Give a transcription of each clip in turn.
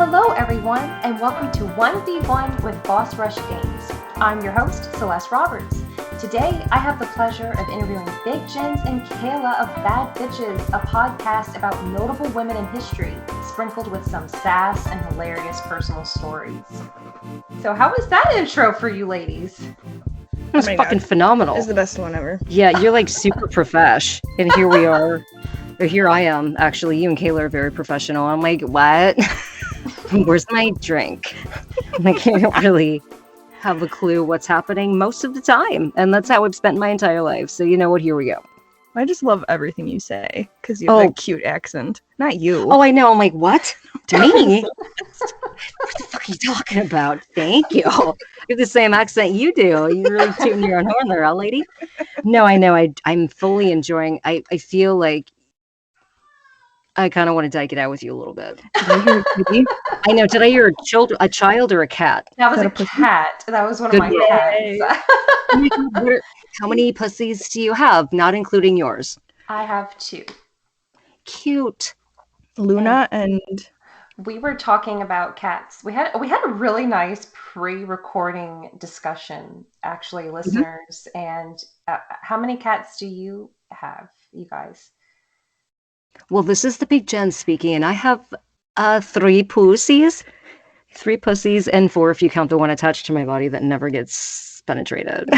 Hello everyone, and welcome to 1v1 with Boss Rush Games. I'm your host, Celeste Roberts. Today, I have the pleasure of interviewing Big Jenz and Cayla of Bad Bitchez, a podcast about notable women in history, sprinkled with some sass and hilarious personal stories. So how was that intro for you ladies? It was fucking phenomenal. It's the best one ever. Yeah, you're like super profesh. And here we are. Or here I am. Actually, you and Cayla are very professional. I'm like, what? Where's my drink? I can't really have a clue what's happening most of the time. And that's how I've spent my entire life. So you know what? Here we go. I just love everything you say because you have a cute accent. Not you. Oh, I know. I'm like, what? To me? What the fuck are you talking about? Thank you. You have the same accent you do. You really tune your own horn there, huh, lady? No, I know. I'm fully enjoying. I feel like I kind of want to dyke it out with you a little bit. Did I hear a kitty? I know. Did I hear a child or a cat? That was a cat. That was one of my cats. How many pussies do you have, not including yours? I have 2. Cute. Luna and... We were talking about cats. We had a really nice pre-recording discussion, actually, listeners. Mm-hmm. And how many cats do you have, you guys? Well, this is the Big Jenz speaking, and I have 3 pussies. 3 pussies and 4 if you count the one attached to my body that never gets penetrated.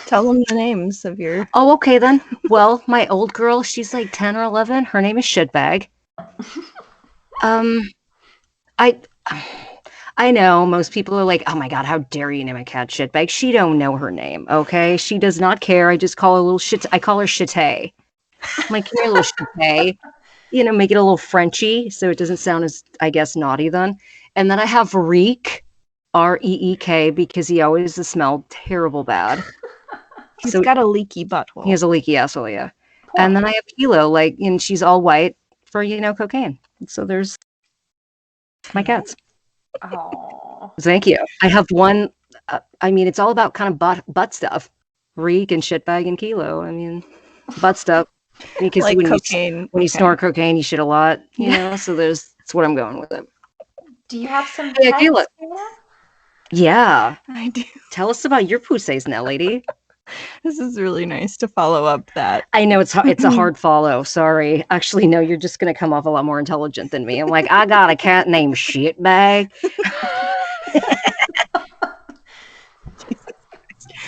Tell them the names of your... Oh, okay then. Well, my old girl, she's like 10 or 11. Her name is Shitbag. I know most people are like, oh my God, how dare you name a cat Shitbag? She don't know her name, okay? She does not care. I just call her a little shit. I call her Shitay. I'm like, come here, little Shitay. You know, make it a little Frenchy so it doesn't sound as, I guess, naughty then. And then I have Reek, R-E-E-K, because he always has smelled terrible bad. He's got a leaky butthole. He has a leaky asshole, yeah. Poor. And then I have Kilo, and she's all white for, cocaine. So there's my cats. Oh, thank you. I have one. It's all about kind of butt stuff. Reek and Shitbag and Kilo. Butt stuff. Because like when cocaine. When you snort cocaine, you shit a lot. So that's what I'm going with it. Do you have some? Yeah, Cayla. Yeah, I do. Tell us about your pussies now, lady. This is really nice to follow up that. I know it's a hard follow. Sorry. Actually, no, you're just going to come off a lot more intelligent than me. I'm like, I got a cat named Shitbag.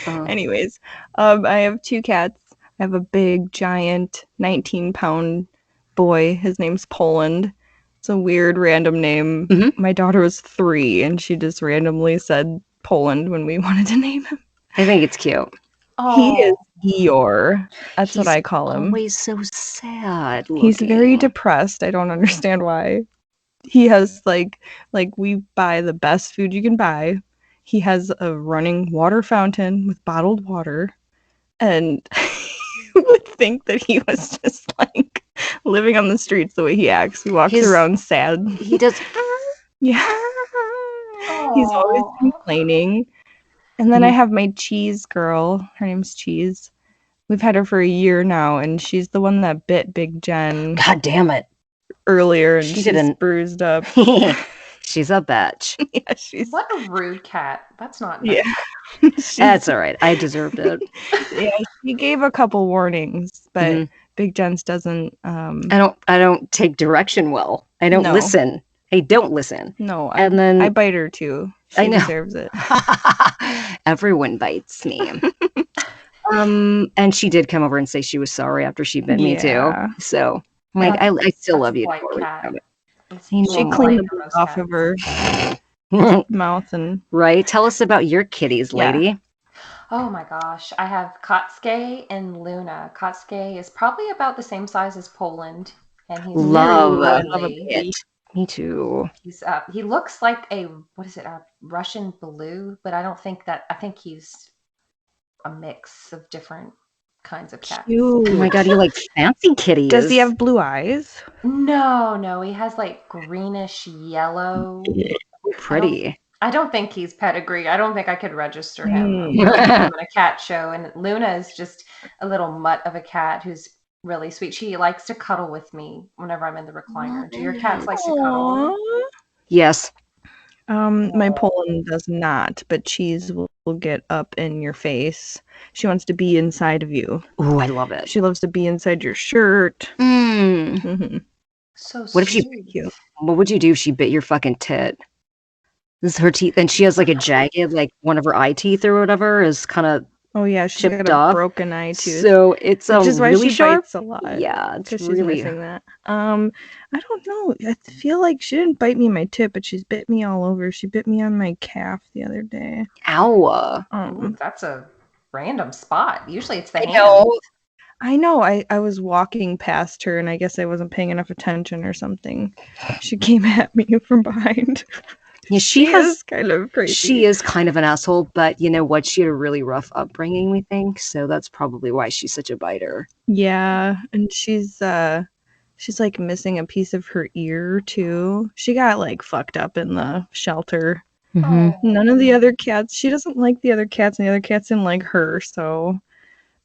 Anyways, I have 2 cats. I have a big, giant, 19-pound boy. His name's Poland. It's a weird, random name. Mm-hmm. My daughter was 3, and she just randomly said Poland when we wanted to name him. I think it's cute. Oh. He is Eeyore. That's what I call him. Always so sad looking. He's very depressed. I don't understand why. He has like we buy the best food you can buy. He has a running water fountain with bottled water, and you would think that he was just like living on the streets the way he acts. He walks around sad. He does. Yeah. Aww. He's always complaining. And then I have my cheese girl. Her name's Cheese. We've had her for a year now, and she's the one that bit Big Jen. God damn it. Earlier, and she's bruised up. She's a bitch. Yeah, What a rude cat. That's not nice. Yeah. That's all right. I deserved it. Yeah, she gave a couple warnings, but Big Jenz doesn't. I don't take direction well. I don't listen. I don't listen. No, and then I bite her too. She deserves it. Everyone bites me. And she did come over and say she was sorry after she bit me too. So, I still love you. She cleaned the blood off of her mouth and right. Tell us about your kitties, lady. Yeah. Oh my gosh, I have Kotske and Luna. Kotske is probably about the same size as Poland, and he's love it. Me too. He looks like a Russian blue, but I think he's a mix of different kinds of cats. Cute. Oh my God, you like fancy kitties. Does he have blue eyes? No, he has like greenish yellow. Pretty. I don't think he's pedigree. I don't think I could register him in a cat show. And Luna is just a little mutt of a cat who's really sweet. She likes to cuddle with me whenever I'm in the recliner. Do your cats like to cuddle? Yes. My Poland does not, but cheese will get up in your face. She wants to be inside of you. Ooh, I love it. She loves to be inside your shirt. Mm. So What if she? sweet. Cute. What would you do if she bit your fucking tit? This is her teeth, and she has like a jagged, like one of her eye teeth or whatever is kind of Oh yeah, she's chipped got a off. broken eye tooth. So it's which is why really she sharp. bites a lot. Yeah, it's Because really. she's missing that. I don't know. I feel like she didn't bite me in my tip, but she's bit me all over. She bit me on my calf the other day. Ow. Ooh, that's a random spot. Usually it's the I hand. know. I know. I was walking past her, and I guess I wasn't paying enough attention or something. She came at me from behind. Yeah, she is kind of crazy. She is kind of an asshole, but you know what? She had a really rough upbringing, we think, so that's probably why she's such a biter. Yeah, and she's like missing a piece of her ear too. She got like fucked up in the shelter. Mm-hmm. None of the other cats. She doesn't like the other cats, and the other cats didn't like her. So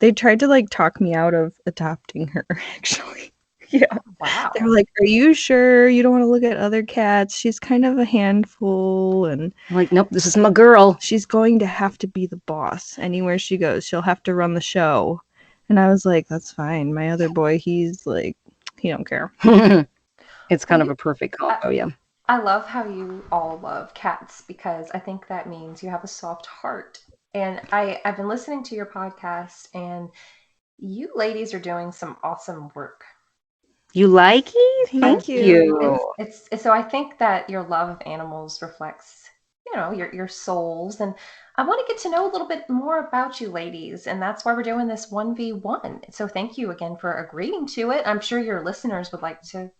they tried to like talk me out of adopting her. Actually, yeah. Wow. They were like, "Are you sure you don't want to look at other cats? She's kind of a handful, and I'm like, nope, this is my girl. she's going to have to be the boss anywhere she goes. She'll have to run the show." And I was like, "That's fine. My other boy, he's like, he don't care." It's kind of a perfect combo, yeah. I love how you all love cats because I think that means you have a soft heart. And I've been listening to your podcast, and you ladies are doing some awesome work. You like it? Thank you. It's so I think that your love of animals reflects, your souls. And I want to get to know a little bit more about you ladies, and that's why we're doing this 1v1. So thank you again for agreeing to it. I'm sure your listeners would like to, a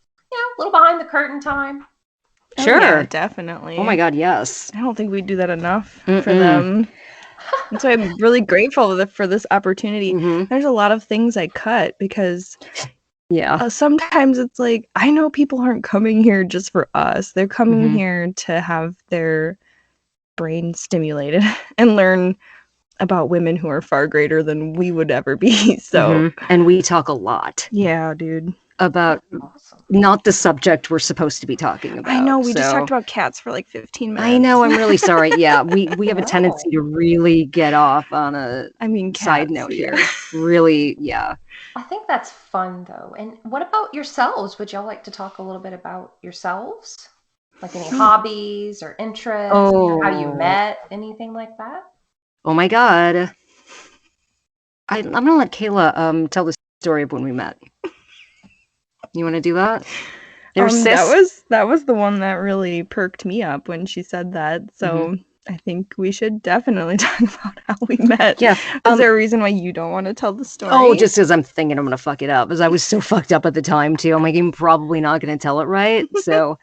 little behind the curtain time. Sure. Oh, yeah, definitely. Oh my God, yes. I don't think we do that enough for them. And so I'm really grateful for this opportunity. Mm-hmm. There's a lot of things I cut because Yeah. Sometimes it's like, I know people aren't coming here just for us. They're coming Mhm. here to have their brain stimulated and learn about women who are far greater than we would ever be. So, And we talk a lot yeah, dude. about Awesome. not the subject we're supposed to be talking about. I know, we just so- talked about cats for like 15 minutes. I know, I'm really sorry. Yeah, we have a No. tendency to really get off on a I mean, side cats, note yeah. here. Really, yeah. I think that's fun though. And what about yourselves? Would y'all like to talk a little bit about yourselves? Like any hobbies or interests, how you Oh. met, anything like that? Oh my God. I'm gonna let Cayla tell the story of when we met. You want to do that? That was the one that really perked me up when she said that. So I think we should definitely talk about how we met. Yeah. Is there a reason why you don't want to tell the story? Oh, just because I'm thinking I'm gonna fuck it up, because I was so fucked up at the time too. I'm like, I'm probably not gonna tell it right. So,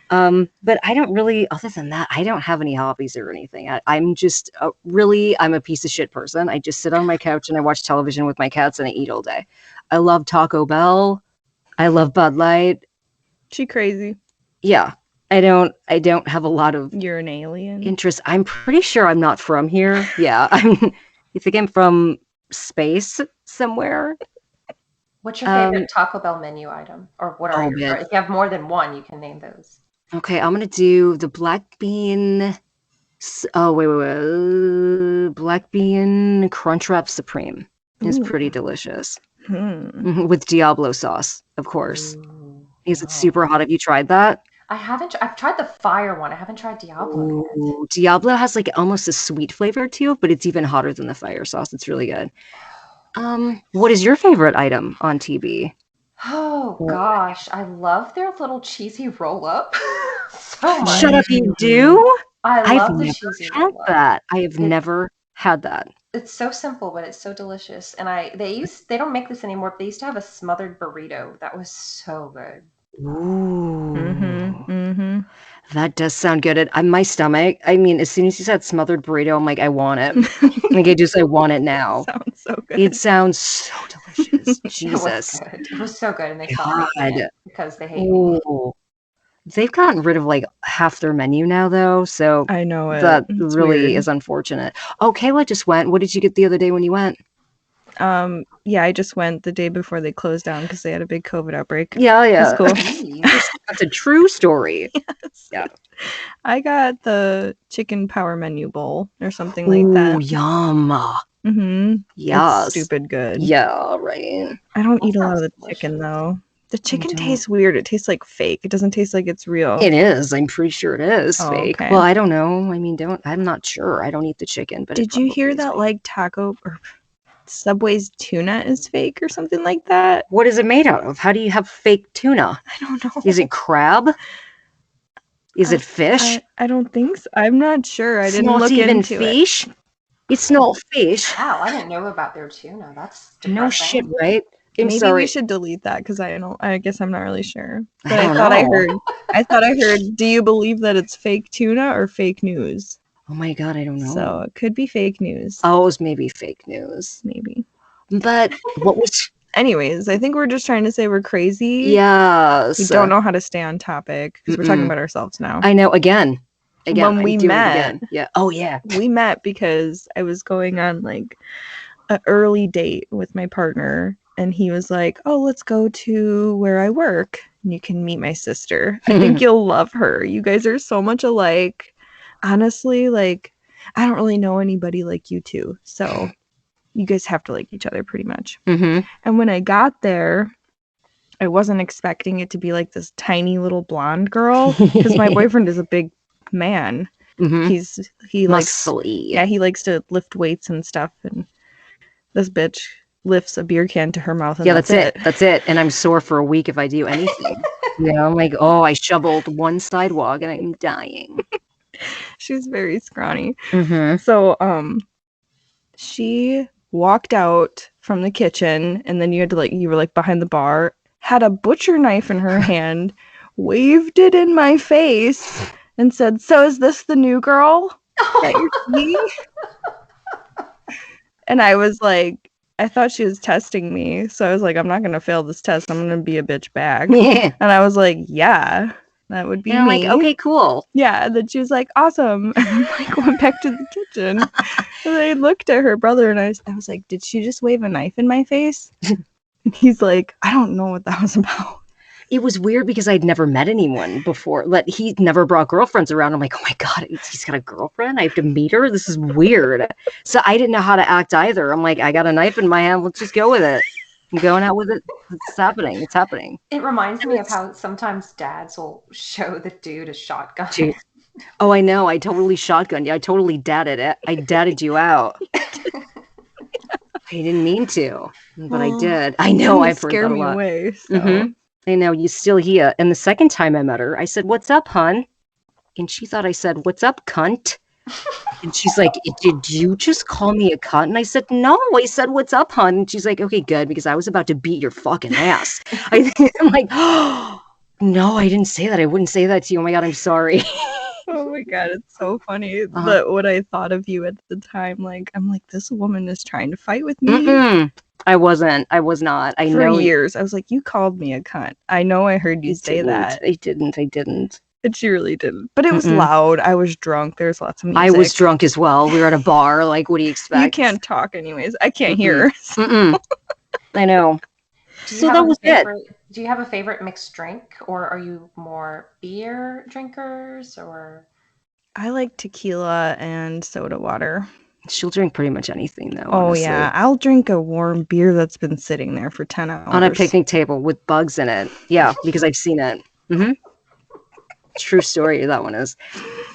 but I don't really. Other than that, I don't have any hobbies or anything. I'm just I'm a piece of shit person. I just sit on my couch and I watch television with my cats and I eat all day. I love Taco Bell. I love Bud Light. She crazy. Yeah, I don't have a lot of You're an alien. interest. I'm pretty sure I'm not from here. Yeah, you think I'm from space somewhere? What's your favorite Taco Bell menu item? Or what are your, man. if you have more than one, you can name those. Okay, I'm gonna do the black bean. Oh wait. Black bean Crunchwrap Supreme is pretty delicious with Diablo sauce, of course. Is it super hot? Have you tried that? I haven't. I've tried the fire one. I haven't tried Diablo yet. Ooh, Diablo has like almost a sweet flavor to it, but it's even hotter than the fire sauce. It's really good. What is your favorite item on TV? Oh gosh, I love their little cheesy roll up so much. Shut up, you do? I I've love the never cheesy had roll up. that. I have never had that. It's so simple, but it's so delicious. And they don't make this anymore, but they used to have a smothered burrito that was so good. Ooh. That does sound good. My stomach, I mean, as soon as you said smothered burrito, I'm like, I want it. Like, I want it now. Sounds so good. It sounds so delicious. It was Jesus. good. It was so good, and they stopped making it because they hate me. Ooh. They've gotten rid of like half their menu now, though. So I know it. that It's really weird. is unfortunate. Oh, Cayla just went. What did you get the other day when you went? Yeah, I just went the day before they closed down because they had a big COVID outbreak. Yeah. That's cool. That's a true story. Yes. Yeah. I got the chicken power menu bowl or something like that. Ooh, yum. Mm-hmm. Yes. It's stupid good. Yeah, right. I don't That eat a lot of sounds the chicken delicious. though. The chicken don't. tastes weird. It tastes like fake. It doesn't taste like it's real. It is. I'm pretty sure it is Oh, fake. okay. Well, I don't know. I mean, I'm not sure. I don't eat the chicken, but Did you hear that like taco or Subway's tuna is fake or something like that? What is it made out of? How do you have fake tuna? I don't know. Is it crab? Is it fish? I don't think so. I'm not sure. I It's didn't not look even into it. fish. It's not fish. Wow, I didn't know about their tuna. That's depressing. No shit, right? I'm Maybe sorry. we should delete that because I guess I'm not really sure. But I I don't thought I know. heard. I thought I heard. Do you believe that it's fake tuna or fake news? Oh my god, I don't know. So it could be fake news. Oh, it was maybe fake news. Maybe. But what was? Anyways, I think we're just trying to say we're crazy. Yes. We don't know how to stay on topic because we're talking about ourselves now. I know. Again. When we met. Yeah. Oh yeah. We met because I was going on like an early date with my partner, and he was like, "Oh, let's go to where I work, and you can meet my sister. I think you'll love her. You guys are so much alike. Honestly, like, I don't really know anybody like you two, so you guys have to like each other pretty much." Mm-hmm. And when I got there, I wasn't expecting it to be like this tiny little blonde girl because my boyfriend is a big man. Mm-hmm. He likes Muscly. he likes to lift weights and stuff, and this bitch lifts a beer can to her mouth, and Yeah, that's it. That's it. And I'm sore for a week if I do anything. I'm like, oh, I shoveled one sidewalk and I'm dying. She's very scrawny. Mm-hmm. So she walked out from the kitchen, and then you were like behind the bar, had a butcher knife in her hand, waved it in my face, and said, "So is this the new girl that you're seeing?" And I was like, I thought she was testing me. So I was like, I'm not going to fail this test. I'm going to be a bitch back. Yeah. And I was like, yeah, that would be And I'm me. like, okay, cool. Yeah. And then she was like, awesome. And like went back to the kitchen. And I looked at her brother, and I was like, did she just wave a knife in my face? And he's like, I don't know what that was about. It was weird because I'd never met anyone before. He never brought girlfriends around. I'm like, oh my god, he's got a girlfriend? I have to meet her? This is weird. So I didn't know how to act either. I'm like, I got a knife in my hand. Let's just go with it. I'm going out with it. It's happening. It's happening. It reminds me of how sometimes dads will show the dude a shotgun. Dude. Oh, I know. I totally shotgunned you. I totally dadded it. I dadded you out. I didn't mean to, but I did. I know. I've heard that a lot. Scare me away. So. Mm-hmm. I know, you still here. And the second time I met her, I said, "What's up, hun?" And she thought I said, "What's up, cunt?" And she's like, "Did you just call me a cunt?" And I said, "No, I said, what's up, hun?" And she's like, "Okay, good, because I was about to beat your fucking ass." I'm like, oh, no, I didn't say that. I wouldn't say that to you. Oh my god, I'm sorry. Oh my god, it's so funny that what I thought of you at the time. Like, I'm like, this woman is trying to fight with me. Mm-mm. I wasn't. I was not. I For know. years, I was like, you called me a cunt. I know I heard you say that. I didn't. And she really didn't. But it was loud. I was drunk. There's lots of music. I was drunk as well. We were at a bar. Like, what do you expect? You can't talk anyways. I can't hear. I know. So that was it. Do you have a favorite mixed drink, or are you more beer drinkers, or? I like tequila and soda water. She'll drink pretty much anything, though. Oh, honestly. yeah. I'll drink a warm beer that's been sitting there for 10 hours. On a picnic table with bugs in it. Yeah, because I've seen it. Mm-hmm. True story, that one is.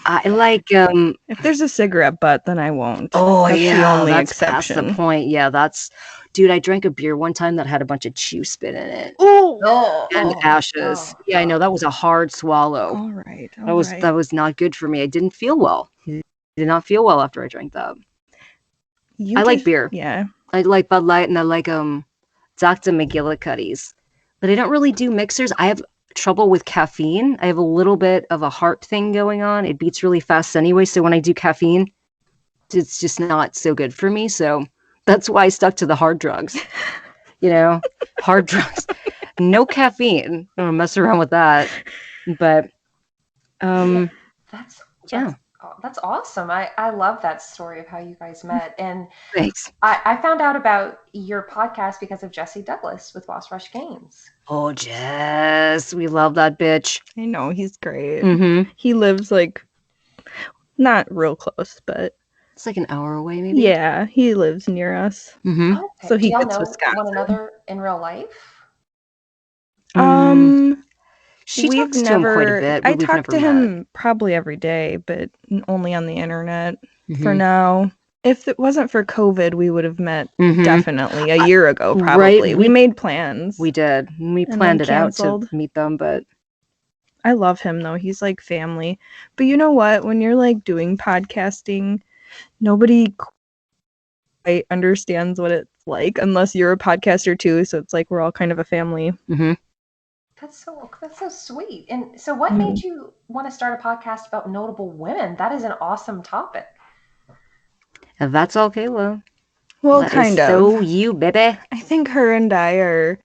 I like... if there's a cigarette butt, then I won't. Oh, that's yeah, the only that's exception. past the point. Yeah, that's... Dude, I drank a beer one time that had a bunch of chew spit in it. Oh! And ashes. Yeah, I know. That was a hard swallow. All right. That was not good for me. I didn't feel well. I did not feel well after I drank that. I like beer. Yeah. I like Bud Light, and I like Dr. McGillicuddy's. But I don't really do mixers. I have trouble with caffeine. I have a little bit of a heart thing going on. It beats really fast anyway, so when I do caffeine, it's just not so good for me. So that's why I stuck to the hard drugs. Hard drugs. No caffeine. I don't mess around with that. But that's yeah. Oh, that's awesome. I love that story of how you guys met. And Thanks. I found out about your podcast because of Jesse Douglas with Boss Rush Games. Oh, Jess, we love that bitch. I know, he's great. Mm-hmm. He lives like not real close, but It's like an hour away, maybe. yeah, he lives near us. Mm-hmm. Okay. So he Do y'all gets know Wisconsin. one another in real life? She we've talks to never. him quite a bit, but I we've talk never to met. him probably every day, but only on the internet for Mhm. now. If it wasn't for COVID, we would have met Mhm. definitely a year ago. Right, Probably we made plans. We did. We And planned then it out canceled. to meet them, but I love him though. He's like family. But you know what? When you're like doing podcasting, nobody quite understands what it's like unless you're a podcaster too. So it's like we're all kind of a family. mhm. That's so sweet. And so what made you want to start a podcast about notable women? That is an awesome topic. And that's all, Cayla. Well, That is kind of. So you, baby. I think her and I are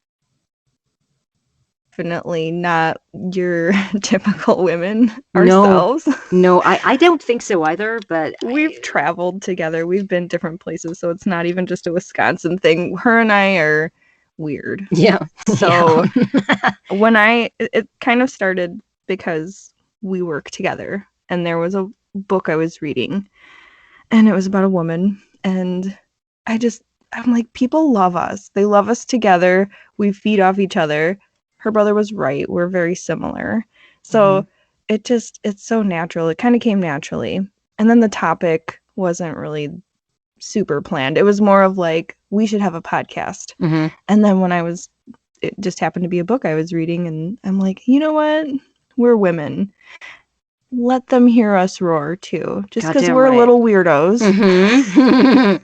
definitely not your typical women ourselves. No, I don't think so either, but We've traveled together. We've been different places, so it's not even just a Wisconsin thing. Her and I are weird. yeah. So when it kind of started because we work together, and there was a book I was reading, and it was about a woman, and I'm like, people love us. They love us together. We feed off each other. Her brother was right. We're very similar. So it's so natural. It kind of came naturally. And then the topic wasn't really super planned. It was more of like, we should have a podcast. Mhm. And then it just happened to be a book I was reading, and I'm like, you know what? We're women. Let them hear us roar too. Just because Goddamn we're right. little weirdos. Mhm.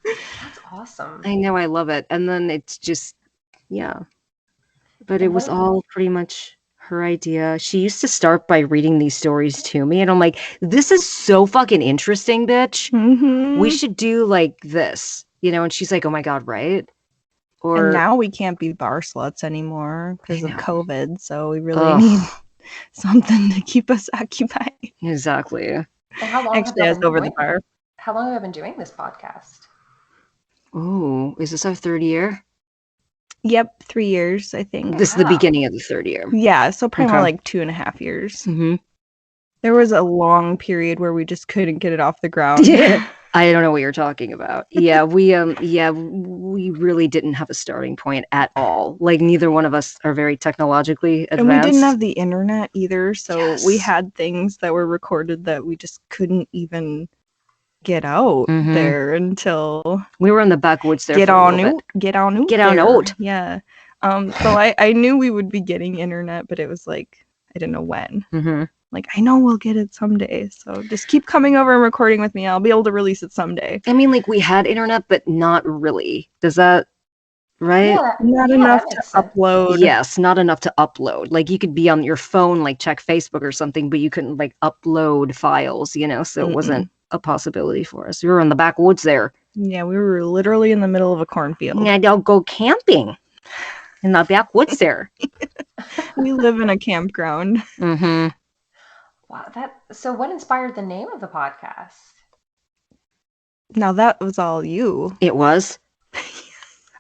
That's awesome. I know, I love it. And then it's just, yeah. But it was all pretty much her idea. She used to start by reading these stories to me, and I'm like, this is so fucking interesting, bitch. Mm-hmm. We should do like this, and she's like, oh my God, right? And now we can't be bar sluts anymore because I of know. COVID, so we really need something to keep us occupied. Exactly. And how long Actually, I was over the bar. How long have you been doing this podcast? Oh, is this our third year? Yep, 3 years, I think. This is the beginning of the third year. Yeah, so probably more like 2.5 years. Mm-hmm. There was a long period where we just couldn't get it off the ground. Yeah. I don't know what you're talking about. Yeah, we really didn't have a starting point at all. Like, neither one of us are very technologically advanced. And we didn't have the internet either, so we had things that were recorded that we just couldn't even get out there until we were in the backwoods there. Get on out. Yeah. So I knew we would be getting internet, but it was like I didn't know when. Mm-hmm. Like, I know we'll get it someday, so just keep coming over and recording with me. I'll be able to release it someday. I mean, like, we had internet, but not really. Does that right? Yeah, not enough to upload. Yes, not enough to upload. Like, you could be on your phone, like check Facebook or something, but you couldn't like upload files, so it wasn't a possibility for us. We were in the backwoods there. Yeah, we were literally in the middle of a cornfield. Yeah, I'll go camping in the backwoods there. We live in a campground. Mm-hmm. Wow, so what inspired the name of the podcast? Now that was all you. It was.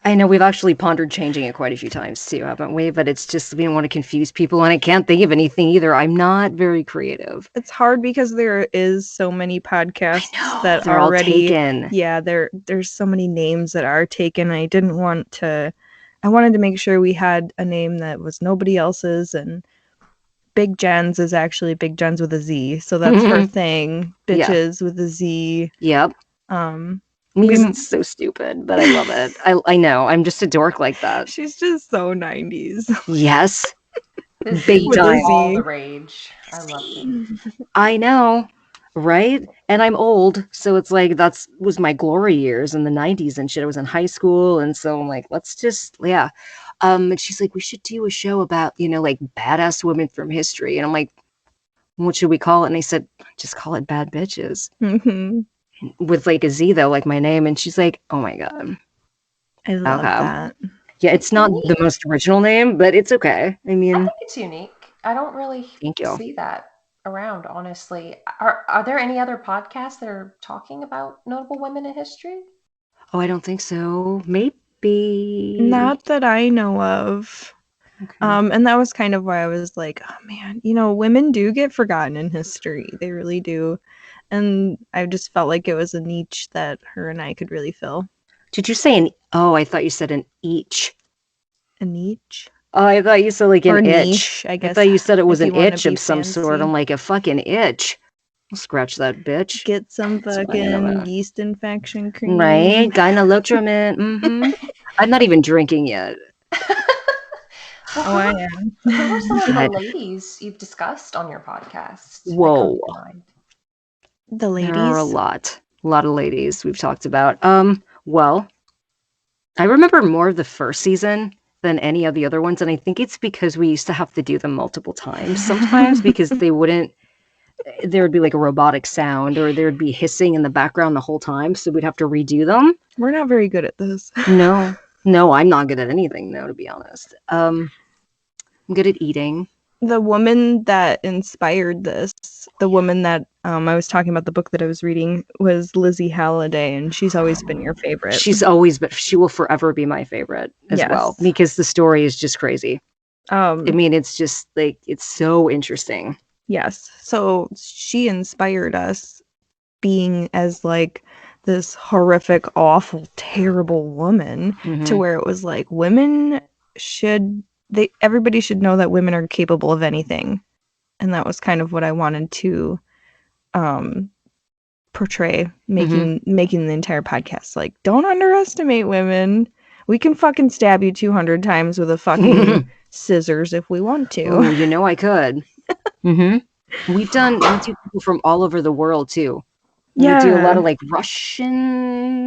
I know we've actually pondered changing it quite a few times too, haven't we? But it's just we don't want to confuse people, and I can't think of anything either. I'm not very creative. It's hard because there is so many podcasts that they're already all taken. Yeah, there's so many names that are taken. I wanted to make sure we had a name that was nobody else's, and Big Jenz is actually Big Jenz with a Z, so that's her thing. Bitches with a Z. Yep. It's so stupid, but I love it. I know. I'm just a dork like that. She's just so 90s. Yes. This Big time. All the rage. I love it. I know. Right? And I'm old, so it's like was my glory years in the 90s and shit. I was in high school, and so I'm like, let's just and she's like, we should do a show about, like badass women from history. And I'm like, what should we call it? And they said, just call it Bad Bitches. Mm-hmm. With like a Z though, like my name. And she's like, oh my God. I love that. Yeah, it's not the most original name, but it's okay. I mean, I think it's unique. I don't really see that around, honestly. Are there any other podcasts that are talking about notable women in history? Oh, I don't think so. Maybe. Not that I know of. Okay. And that was kind of why I was like, oh man, women do get forgotten in history. They really do. And I just felt like it was a niche that her and I could really fill. Did you say an? Oh, I thought you said an each. A niche? Oh, I thought you said like Or an itch. niche, I guess. I thought you said it was if an you wanna itch be of some sort. fancy. I'm like, a fucking itch. I'll scratch that bitch. Get some That's what I fucking am. yeast infection cream. Right? Gyne-lotrimin. Mm-hmm. I'm not even drinking yet. Well, Oh, I am. who are some of the God. ladies you've discussed on your podcast? that Whoa. come to mind? The ladies. There are a lot of ladies we've talked about. Well, I remember more of the first season than any of the other ones, and I think it's because we used to have to do them multiple times sometimes because there would be like a robotic sound or there'd be hissing in the background the whole time, so we'd have to redo them. We're not very good at this. No, I'm not good at anything though, to be honest. I'm good at eating. The woman that inspired this, the woman that I was talking about, the book that I was reading, was Lizzie Halliday, and she's always been your favorite. She will forever be my favorite as well, because the story is just crazy. I mean, it's just like, it's so interesting. Yes. So she inspired us, being as like this horrific, awful, terrible woman, to where it was like everybody should know that women are capable of anything. And that was kind of what I wanted to portray, making the entire podcast. Like, don't underestimate women. We can fucking stab you 200 times with a fucking scissors if we want to. Oh, I could. We do people from all over the world too. Yeah. We do a lot of like Russian,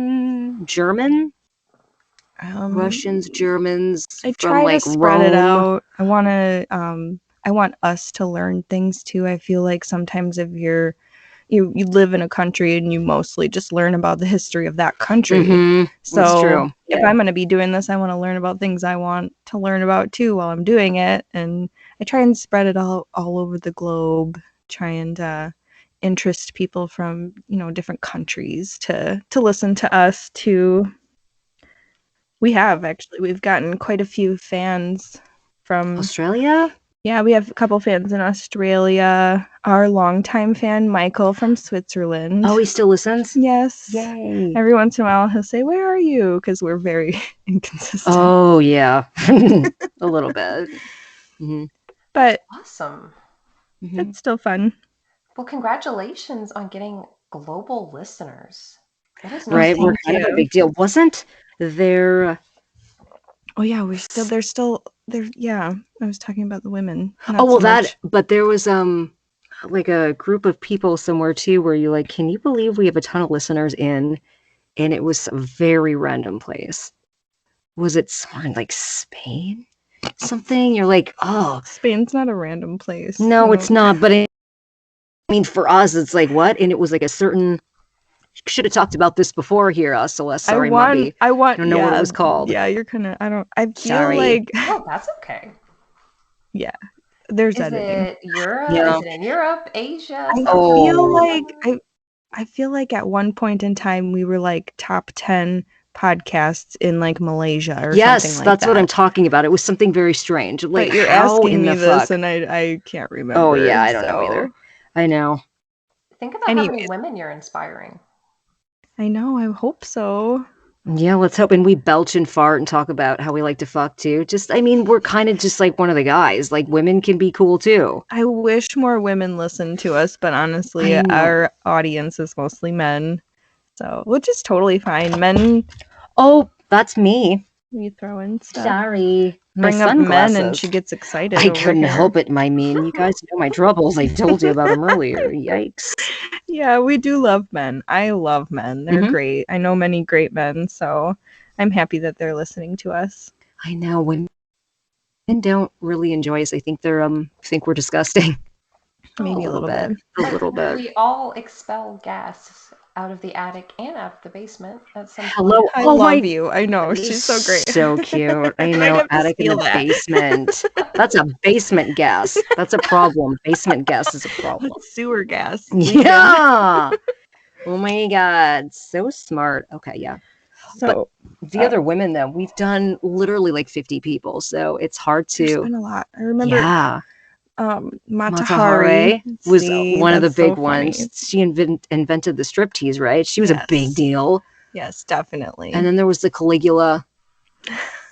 German. Russians, Germans. I from try like to spread it Rome. out. I want us to learn things too. I feel like sometimes if you live in a country and you mostly just learn about the history of that country. So that's true. If I'm going to be doing this, I want to learn about things I want to learn about too while I'm doing it. And I try and spread it all over the globe, try and interest people from, different countries to listen to us too. We've gotten quite a few fans from Australia. Yeah, we have a couple fans in Australia. Our longtime fan, Michael from Switzerland. Oh, he still listens? Yes. Yay. Every once in a while he'll say, "Where are you?" Because we're very inconsistent. Oh, yeah. A little bit. But Awesome. it's still fun. Well, congratulations on getting global listeners. That is right. We're kind of a big deal. Wasn't there? Oh yeah, they're still there. Yeah, I was talking about the women. But there was like a group of people somewhere too where you're like, can you believe we have a ton of listeners in? And it was a very random place. Was it somewhere in like Spain? Something? You're like, oh, Spain's not a random place. No, it's not. But for us, it's like, what? And it was like a certain. Should have talked about this before here, Celeste. Sorry, Mubby. I don't know what it was called. Yeah, you're kind of. I feel Sorry. like. Oh, that's okay. Yeah, there's Is editing. it Europe? Yeah. Is it in Europe, Asia? I feel like at one point in time we were like top 10 podcasts in like Malaysia or something like that. Yes, that's what I'm talking about. It was something very strange. Like, but you're how asking in me the this, fuck? and I can't remember. Oh yeah, I don't know either. I know. Think about how many women you're inspiring. I know. I hope so. Yeah, let's hope. And we belch and fart and talk about how we like to fuck too. We're kind of just like one of the guys. Like, women can be cool too. I wish more women listened to us, but honestly, our audience is mostly men. So, which is totally fine. Men. Oh, that's me. We throw in stuff. Sorry. Bring up men and she gets excited. I couldn't help it, you guys know my troubles. I told you about them earlier. Yikes. Yeah, we do love men. I love men. They're great. I know many great men, so I'm happy that they're listening to us. I know. When men don't really enjoy us, I think think we're disgusting. Maybe a little bit. A little bit. We all expel gas out of the attic and out of the basement at some Hello. point. I Oh love my, you. I know. She's so great. so cute. I might know. have to Attic in steal the that. basement. That's a basement gas. That's a problem. Basement gas is a problem. Sewer gas. Yeah. Oh my God. So smart. Okay. Yeah. So The other women, though, we've done literally like 50 people. So it's hard there's to. been a lot. I remember Yeah. Matahari was See, one of the that's so big ones. funny. She invented the striptease, right? She was a big Yes. deal. Yes, definitely. And then there was the Caligula.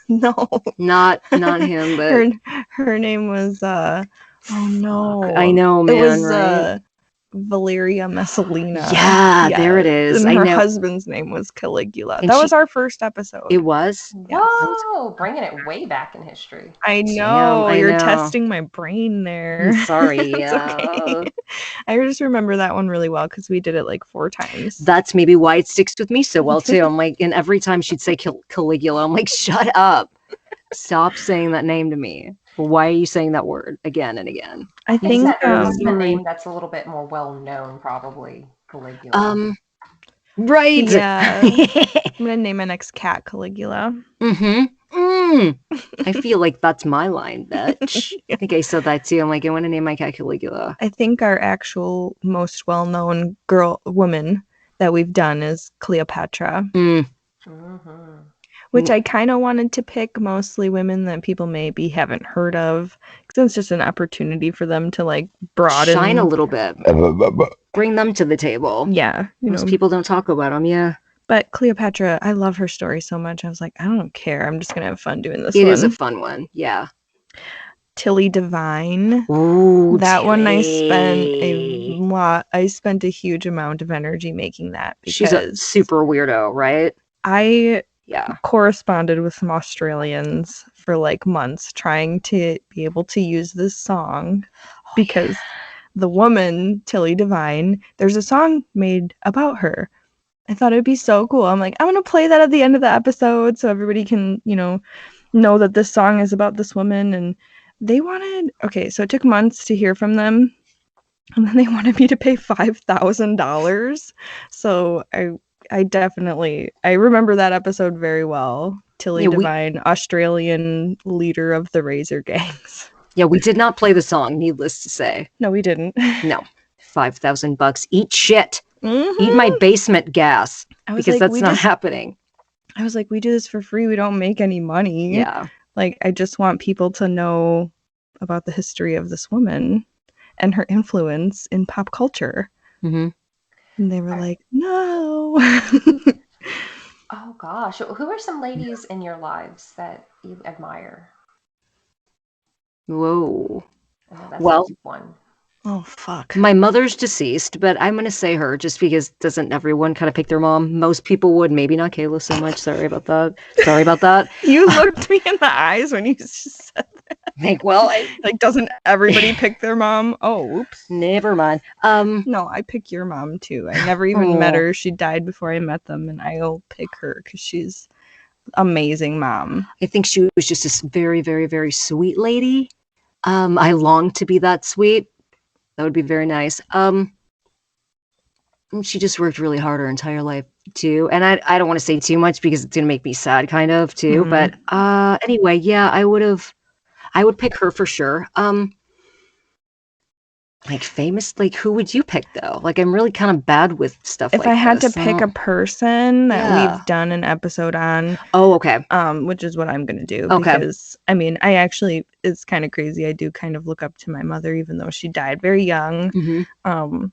no, Not him, but her name was oh no, I know, man. it was right? Valeria Messalina. Yeah, there it is. And I her know. husband's name was Caligula. And That was our first episode. It was. Yes. Whoa, bringing it way back in history. I know. I You're know. testing my brain there. I'm sorry. It's Yeah. okay. I just remember that one really well because we did it like 4 times. That's maybe why it sticks with me so well too. I'm like, and every time she'd say Caligula, I'm like, shut up. Stop saying that name to me. Why are you saying that word again and again? I think It's a name that's a little bit more well known, probably. Caligula. Right. Yeah. I'm gonna name my next cat Caligula. I feel like that's my line, bitch. I think I said that too. I'm like, I want to name my cat Caligula. I think our actual most well-known woman that we've done is Cleopatra. Which I kind of wanted to pick mostly women that people maybe haven't heard of, because it's just an opportunity for them to like broaden, shine a little bit, bring them to the table. Yeah, most people don't talk about them. Yeah, but Cleopatra, I love her story so much. I was like, I don't care. I'm just gonna have fun doing this. It is a fun one. Yeah. Tilly Devine. Ooh, that Tilly. one I spent a huge amount of energy making that because she's a super weirdo, right? I corresponded with some Australians for like months trying to be able to use this song because the woman, Tilly Devine, there's a song made about her. I thought it would be so cool. I'm like, I'm going to play that at the end of the episode so everybody can, know that this song is about this woman. And they wanted, so it took months to hear from them. And then they wanted me to pay $5,000. So I definitely remember that episode very well. Tilly Devine, Australian leader of the Razor Gangs. Yeah, we did not play the song, needless to say. No, we didn't. No. $5,000. Eat shit. Eat my basement gas. Because that's not happening. I was like, we do this for free. We don't make any money. Yeah. Like, I just want people to know about the history of this woman and her influence in pop culture. Mm-hmm. And they were like, no. Oh, gosh. Who are some ladies in your lives that you admire? Whoa. That's a deep one. Oh, fuck. My mother's deceased, but I'm going to say her just because doesn't everyone kind of pick their mom? Most people would. Maybe not Cayla so much. Sorry about that. You looked me in the eyes when you just said that. Doesn't everybody pick their mom? Oh, oops. Never mind. No, I pick your mom too. I never even met her. She died before I met them, and I'll pick her because she's amazing mom. I think she was just a very, very, very sweet lady. I long to be that sweet. That would be very nice. She just worked really hard her entire life too. And I don't want to say too much because it's going to make me sad kind of too. Mm-hmm. But anyway, yeah, I would pick her for sure. Like famous, like who would you pick though? Like I'm really kind of bad with stuff like this. If I had to pick a person that we've done an episode on. Oh, okay. Which is what I'm going to do. Okay. Because, I mean, it's kind of crazy. I do kind of look up to my mother, even though she died very young. Mm-hmm.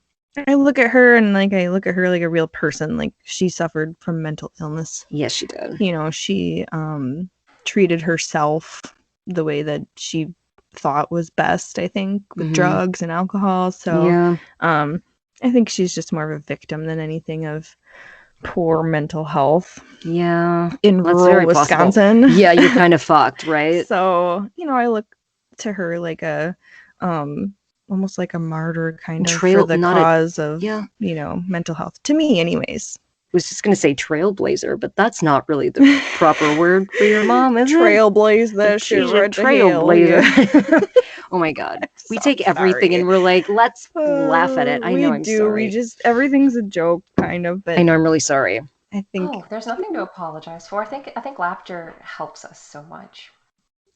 I look at her and I look at her like a real person. Like she suffered from mental illness. Yes, she did. She treated herself the way that she thought was best, I think, with drugs and alcohol. So yeah. I think she's just more of a victim than anything of poor mental health. Yeah. In rural Wisconsin. Possible. Yeah, you're kind of fucked, right? So, I look to her like a almost like a martyr kind of for the cause of mental health. To me anyways. I was just going to say trailblazer, but that's not really the proper word for your mom, is it? Trailblaze that shit right to hell. Trailblazer. Oh my God. We take everything and we're like, let's laugh at it. I know I'm sorry. Everything's a joke. kind of, but I know, I'm really sorry. I think Oh, there's nothing to apologize for. I think laughter helps us so much.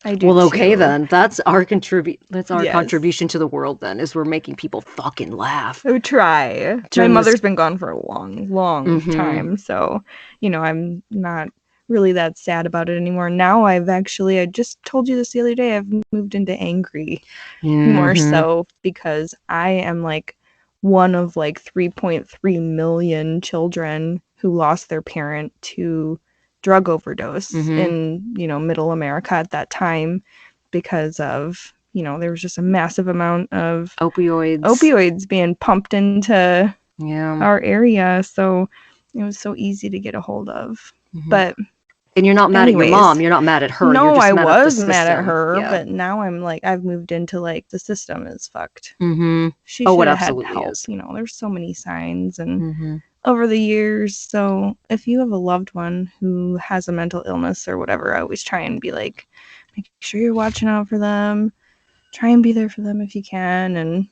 I do Well, okay too. then. That's our Yes. contribution to the world then, is we're making people fucking laugh. I would try. My During this- mother's been gone for a long time, so I'm not really that sad about it anymore. Now I just told you this the other day, I've moved into angry more so, because I am like one of like 3.3 million children who lost their parent to drug overdose in middle America at that time, because of there was just a massive amount of opioids being pumped into our area, so it was so easy to get a hold of. But and you're not mad at your anyways, mom, you're not mad at her. no, you're just I mad at the was mad at system. her, Yeah. but now I'm like, I've moved into like, the system is fucked. She Oh, should it have had absolutely help. is. There's so many signs and over the years. So if you have a loved one who has a mental illness or whatever, I always try and be like, make sure you're watching out for them. Try and be there for them if you can, and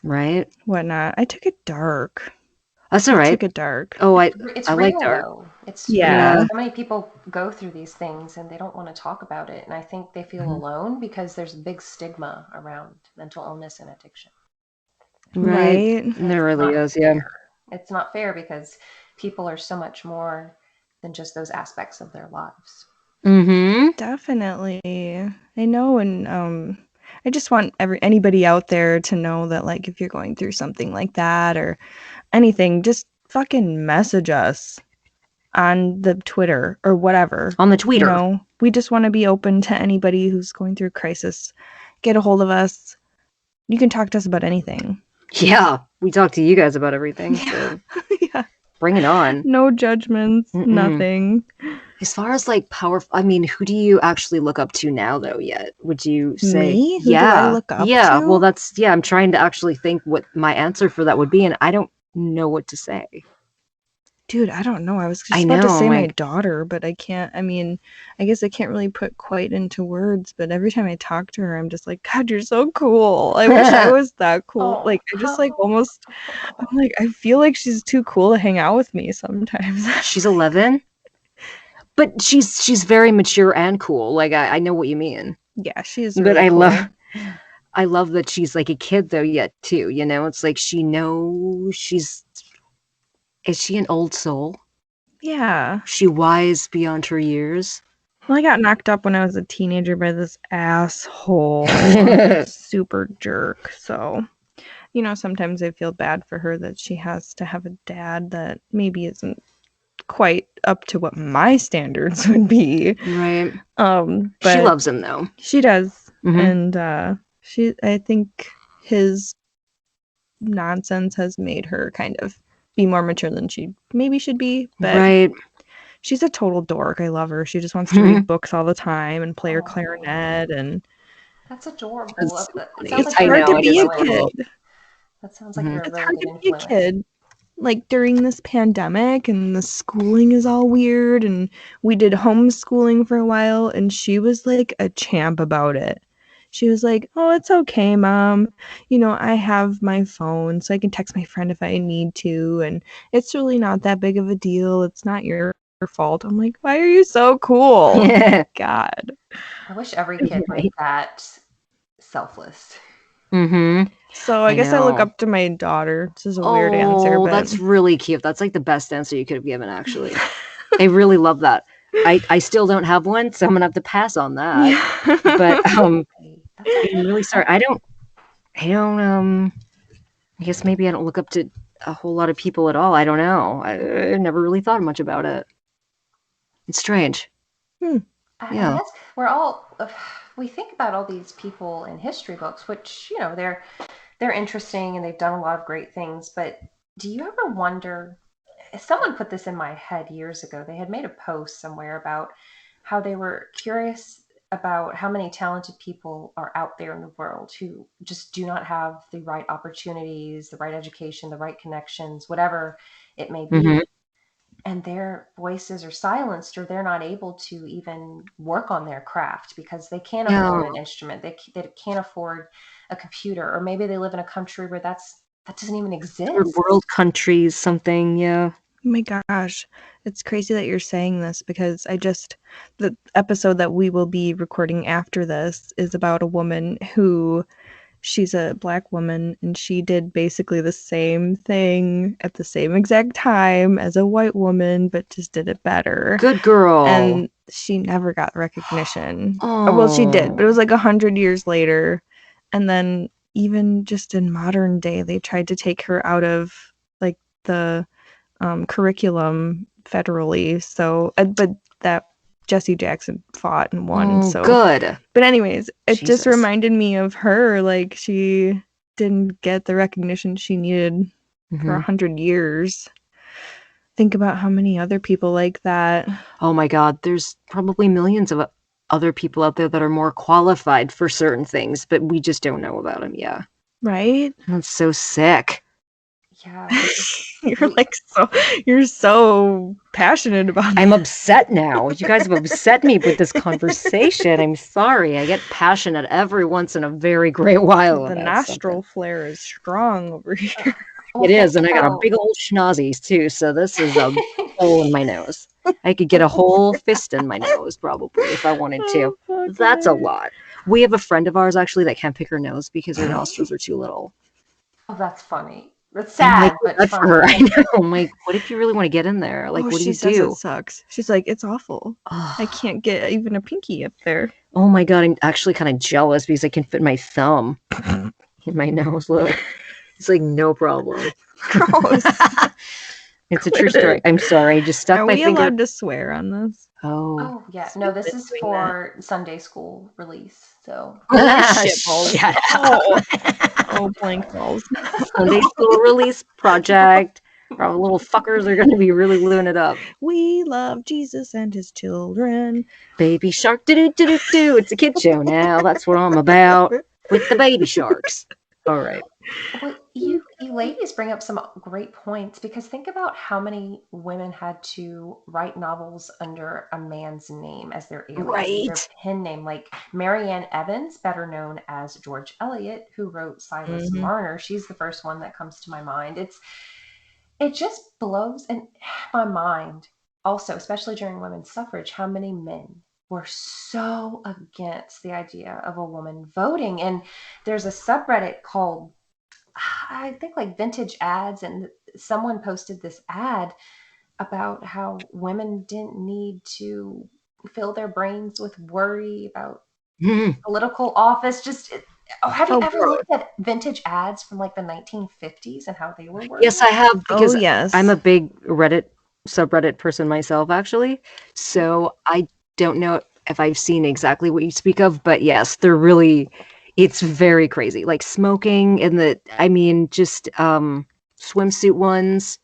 right, whatnot. I took it dark. That's all right. I took it dark. Oh, It's I real, like dark. though. It's Yeah. So many people go through these things and they don't want to talk about it, and I think they feel alone because there's a big stigma around mental illness and addiction. Right. There really is. Yeah. It's not fair because people are so much more than just those aspects of their lives. Definitely. I know, and I just want anybody out there to know that, like, if you're going through something like that or anything, just fucking message us on the Twitter or whatever. On the Twitter. We just want to be open to anybody who's going through a crisis. Get a hold of us. You can talk to us about anything. Yeah, we talk to you guys about everything. So Yeah. Bring it on. No judgments, nothing. As far as like powerful, I mean, who do you actually look up to now, though? Yet, would you say? Me? Who do I look up yeah. to? Well, I'm trying to actually think what my answer for that would be, and I don't know what to say. Dude, I don't know. I was just about to say my daughter, but I can't. I mean, I guess I can't really put quite into words, but every time I talk to her, I'm just like, God, you're so cool. I wish I was that cool. Like, I just like almost, I'm like, I feel like she's too cool to hang out with me sometimes. She's 11, but she's very mature and cool. Like, I know what you mean. Yeah, she is. But really cool. I love that she's like a kid though yet too. It's like she knows she's. Is she an old soul? Yeah. She wise beyond her years? Well, I got knocked up when I was a teenager by this asshole. Super jerk. So, sometimes I feel bad for her that she has to have a dad that maybe isn't quite up to what my standards would be. Right. But she loves him though. She does. And I think his nonsense has made her kind of be more mature than she maybe should be, but she's a total dork. I love her. She just wants to read books all the time and play her clarinet, and that's adorable. It's hard to be a kid. That sounds like you're a it's really hard good to be a influence. kid. Like during this pandemic and the schooling is all weird, and we did homeschooling for a while, and she was like a champ about it. She was like, oh, it's okay, Mom. I have my phone, so I can text my friend if I need to. And it's really not that big of a deal. It's not your fault. I'm like, why are you so cool? God. I wish every kid was that selfless. So I guess I look up to my daughter. This is a weird answer, but that's really cute. That's like the best answer you could have given, actually. I really love that. I still don't have one, so I'm gonna have to pass on that. Yeah. But I'm really sorry. I guess maybe I don't look up to a whole lot of people at all. I don't know. I never really thought much about it. It's strange. I guess we think about all these people in history books, which they're interesting and they've done a lot of great things. But do you ever wonder? Someone put this in my head years ago. They had made a post somewhere about how they were curious about how many talented people are out there in the world who just do not have the right opportunities, the right education, the right connections, whatever it may be. And their voices are silenced, or they're not able to even work on their craft because they can't afford an instrument. They can't afford a computer, or maybe they live in a country where that's That doesn't even exist. Third world countries, something, yeah. Oh my gosh. It's crazy that you're saying this because the episode that we will be recording after this is about a woman who, she's a Black woman, and she did basically the same thing at the same exact time as a white woman, but just did it better. Good girl. And she never got recognition. Oh. Well, she did, but it was like 100 years later. And then even just in modern day, they tried to take her out of like the curriculum federally. So, but that Jesse Jackson fought and won. So good. But anyways, it just Jesus. reminded me of her. Like, she didn't get the recognition she needed for 100 years. Think about how many other people like that. Oh my God, there's probably millions of other people out there that are more qualified for certain things, but we just don't know about them. Yeah. Right? That's so sick. Yeah. You're so passionate about I'm upset now. You guys have upset me with this conversation. I'm sorry. I get passionate every once in a very great while. The nostril flare is strong over here. It is, and I got a big old schnozzies too, so this is a hole in my nose. I could get a whole fist in my nose probably if I wanted to. That's a lot. We have a friend of ours actually that can't pick her nose because her nostrils are too little. Oh, that's funny. It's sad, but good funny. for her. I know. I'm like, what if you really want to get in there? Like, what do you do? It sucks. She's like, it's awful. I can't get even a pinky up there. Oh my God, I'm actually kind of jealous because I can fit my thumb in my nose. Look, it's like no problem. Gross. It's a true story. I'm sorry. I just stuck my finger. Are we allowed to swear on this? Oh yeah. No, this is for Sunday school release. So shut up. Oh, blank balls. Sunday school release project. Our little fuckers are going to be really gluing it up. We love Jesus and his children. Baby shark, do-do-do-do-do. It's a kid show now. That's what I'm about. With the baby sharks. All right. Well, you ladies bring up some great points because think about how many women had to write novels under a man's name as their alias, their pen name, like Marianne Evans, better known as George Eliot, who wrote Silas Marner. She's the first one that comes to my mind. It just blows in my mind also, especially during women's suffrage, how many men were so against the idea of a woman voting. And there's a subreddit called, I think, like Vintage Ads, and someone posted this ad about how women didn't need to fill their brains with worry about political office. Have you ever looked at Vintage Ads from like the 1950s and how they were worded? Yes, I have, because yes. I'm a big subreddit person myself, actually. So I don't know if I've seen exactly what you speak of, but yes, it's very crazy. Like smoking and just swimsuit ones,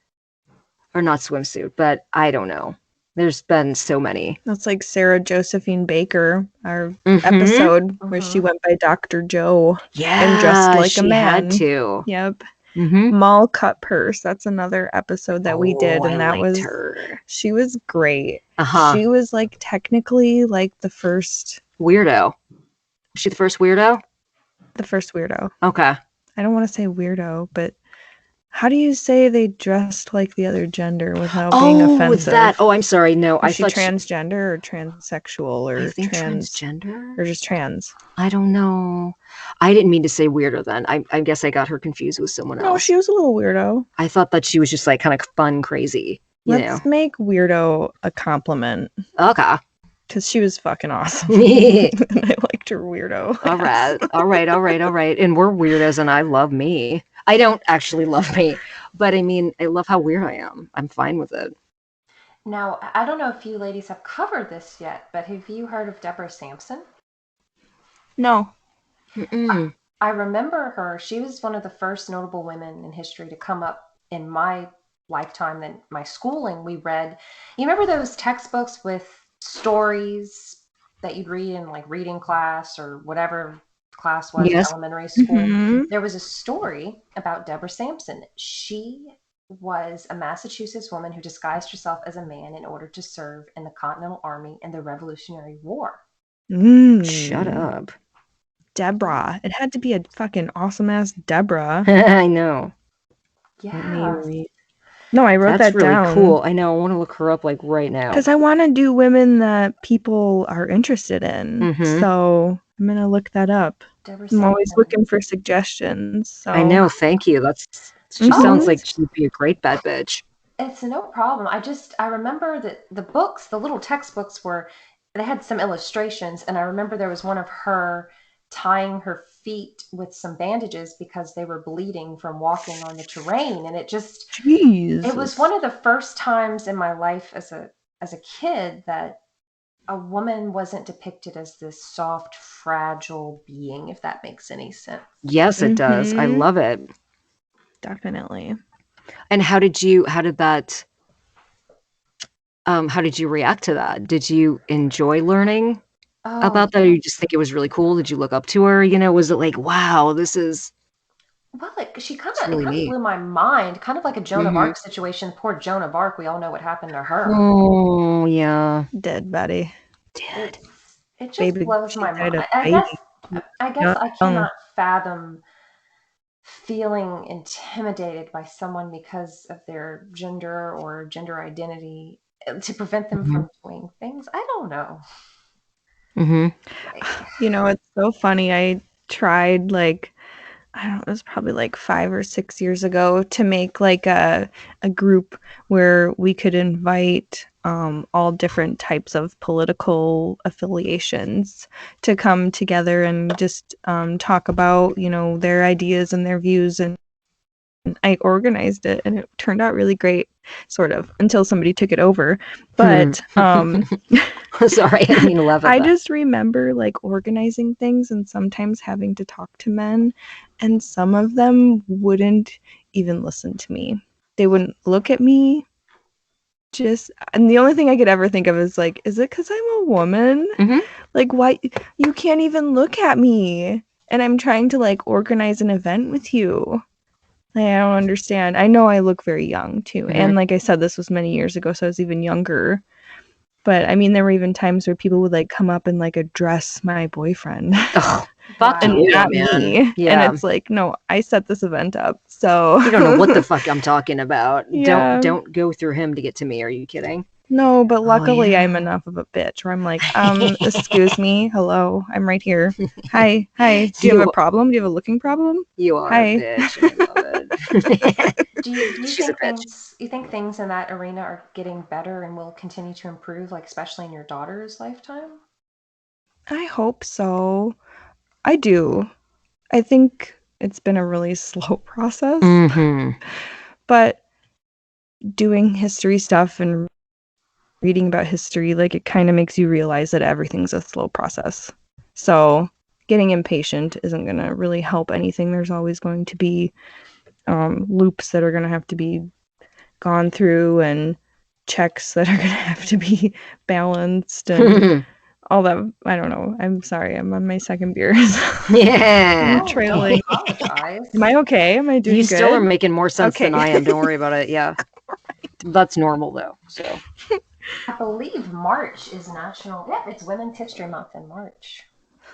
or not swimsuit, but I don't know. There's been so many. That's like Sarah Josephine Baker, our episode where she went by Dr. Joe. Yeah, and dressed like a man. Had to. Yep. Mall Cut Purse. That's another episode that we did, and that was her. She was great. She was like technically like the first weirdo. Was she the first weirdo? The first weirdo. Okay. I don't want to say weirdo, but how do you say they dressed like the other gender without being offensive? I'm sorry. No, I thought transgender or transsexual or transgender or just trans. I don't know. I didn't mean to say weirdo then. I guess I got her confused with someone else. No, she was a little weirdo. I thought that she was just like kind of fun, crazy. Let's make weirdo a compliment. Okay. Because she was fucking awesome. And I liked her weirdo. All right. And we're weirdos, and I love me. I don't actually love me, but I mean, I love how weird I am. I'm fine with it. Now, I don't know if you ladies have covered this yet, but have you heard of Deborah Sampson? No. I remember her. She was one of the first notable women in history to come up in my lifetime and my schooling. We read, you remember those textbooks with stories that you'd read in like reading class or whatever class was in elementary school? There was a story about Deborah Sampson. She was a Massachusetts woman who disguised herself as a man in order to serve in the Continental Army in the Revolutionary War. Shut up. Deborah. It had to be a fucking awesome ass Deborah. I know. Yeah. No, I wrote That's that really down. cool. I know. I want to look her up like right now. Because I want to do women that people are interested in. So I'm going to look that up. I'm always looking for suggestions. So I know. Thank you. She sounds like she'd be a great bad bitch. It's no problem. I remember that the little textbooks they had some illustrations, and I remember there was one of her tying her feet with some bandages because they were bleeding from walking on the terrain. And it was one of the first times in my life as a kid that a woman wasn't depicted as this soft, fragile being, if that makes any sense. Yes, it does. I love it. Definitely. And how did you react to that? Did you enjoy learning about that, or you just think it was really cool? Did you look up to her? Was it like, wow, this is... Well, she kind of blew my mind, kind of like a Joan of Arc situation. Poor Joan of Arc, we all know what happened to her. Oh, yeah. Dead body. Dead. It just blows my mind. I guess I cannot fathom feeling intimidated by someone because of their gender or gender identity to prevent them from doing things. I don't know. It's so funny. I tried I don't know, it was probably like 5 or 6 years ago to make like a group where we could invite all different types of political affiliations to come together and just talk about, their ideas and their views. And I organized it, and it turned out really great, sort of, until somebody took it over. But sorry, I didn't mean to laugh at that. I just remember organizing things and sometimes having to talk to men, and some of them wouldn't even listen to me. They wouldn't look at me. And the only thing I could ever think of is is it because I'm a woman? Why you can't even look at me, and I'm trying to organize an event with you. I don't understand. I know I look very young too. And like I said, this was many years ago, so I was even younger. But I mean, there were even times where people would come up and address my boyfriend. Oh, fuck and you, not man. me. Yeah. And it's no, I set this event up. So you don't know what the fuck I'm talking about. Yeah. Don't go through him to get to me. Are you kidding? No, but luckily I'm enough of a bitch where I'm excuse me, hello, I'm right here. Hi. Do you have a problem? Do you have a looking problem? You are a bitch. I love it. Do you think things in that arena are getting better and will continue to improve, especially in your daughter's lifetime? I hope so. I do. I think it's been a really slow process. But doing history stuff and reading about history, it kind of makes you realize that everything's a slow process. So getting impatient isn't going to really help anything. There's always going to be loops that are going to have to be gone through and checks that are going to have to be balanced and all that. I don't know. I'm sorry. I'm on my second beer. So yeah. I'm trailing. Don't apologize. Am I okay? Am I doing good? You still are making more sense than I am. Don't worry about it. Yeah. That's normal though. So I believe March is National... Yeah, it's Women's History Month in March.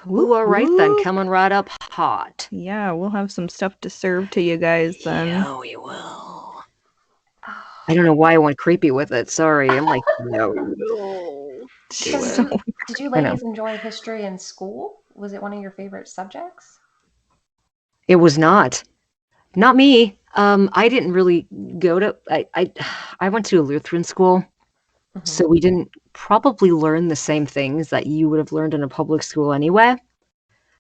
Ooh, all right then. Coming right up hot. Yeah, we'll have some stuff to serve to you guys then. Yeah, we will. I don't know why I went creepy with it. Sorry. I'm no. Did you ladies enjoy history in school? Was it one of your favorite subjects? It was not. Not me. I didn't really go to... I went to a Lutheran school. So we didn't probably learn the same things that you would have learned in a public school anyway.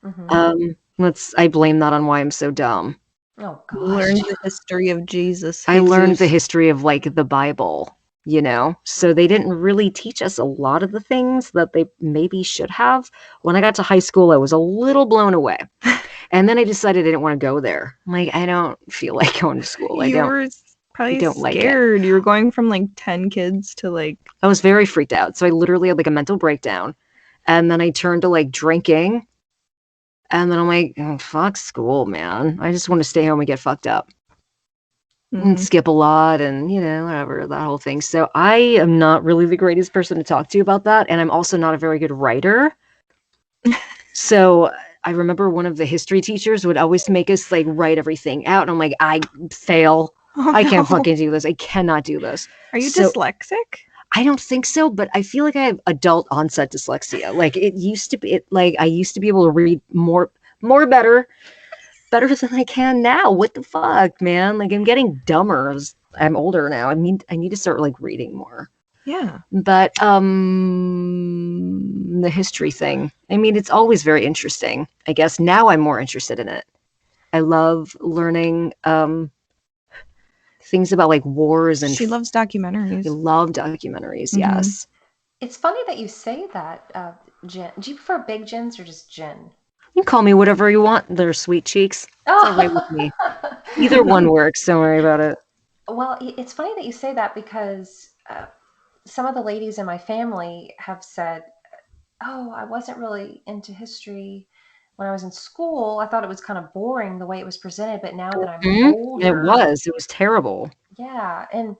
I blame that on why I'm so dumb. Oh, gosh. Learned the history of Jesus. I learned the history of the Bible, So they didn't really teach us a lot of the things that they maybe should have. When I got to high school, I was a little blown away. And then I decided I didn't want to go there. I don't feel like going to school. You were probably scared. You were going from 10 kids to I was very freaked out. So I literally had a mental breakdown. And then I turned to drinking. And then I'm oh, fuck school, man. I just want to stay home and get fucked up. And skip a lot and, whatever, that whole thing. So I am not really the greatest person to talk to about that. And I'm also not a very good writer. So I remember one of the history teachers would always make us write everything out. And I'm I fail. Oh, I can't no. fucking do this. I cannot do this. Are you So- dyslexic? I don't think so, but I feel like I have adult onset dyslexia. Like it used to be, like I used to be able to read more better than I can now. What the fuck, man? Like I'm getting dumber as I'm older now. I mean, I need to start like reading more. Yeah. But the history thing. I mean, it's always very interesting. I guess now I'm more interested in it. I love learning things about like wars and She loves documentaries. I love documentaries. Mhm. Yes. It's funny that you say that, Jen. Do you prefer Big Jenz or just Jen? You can call me whatever you want. They're sweet cheeks. It's all right with me. Either one works. Don't worry about it. Well, it's funny that you say that because some of the ladies in my family have said, oh, I wasn't really into history when I was in school. I thought it was kind of boring the way it was presented, but now that I'm older. It was terrible. Yeah. And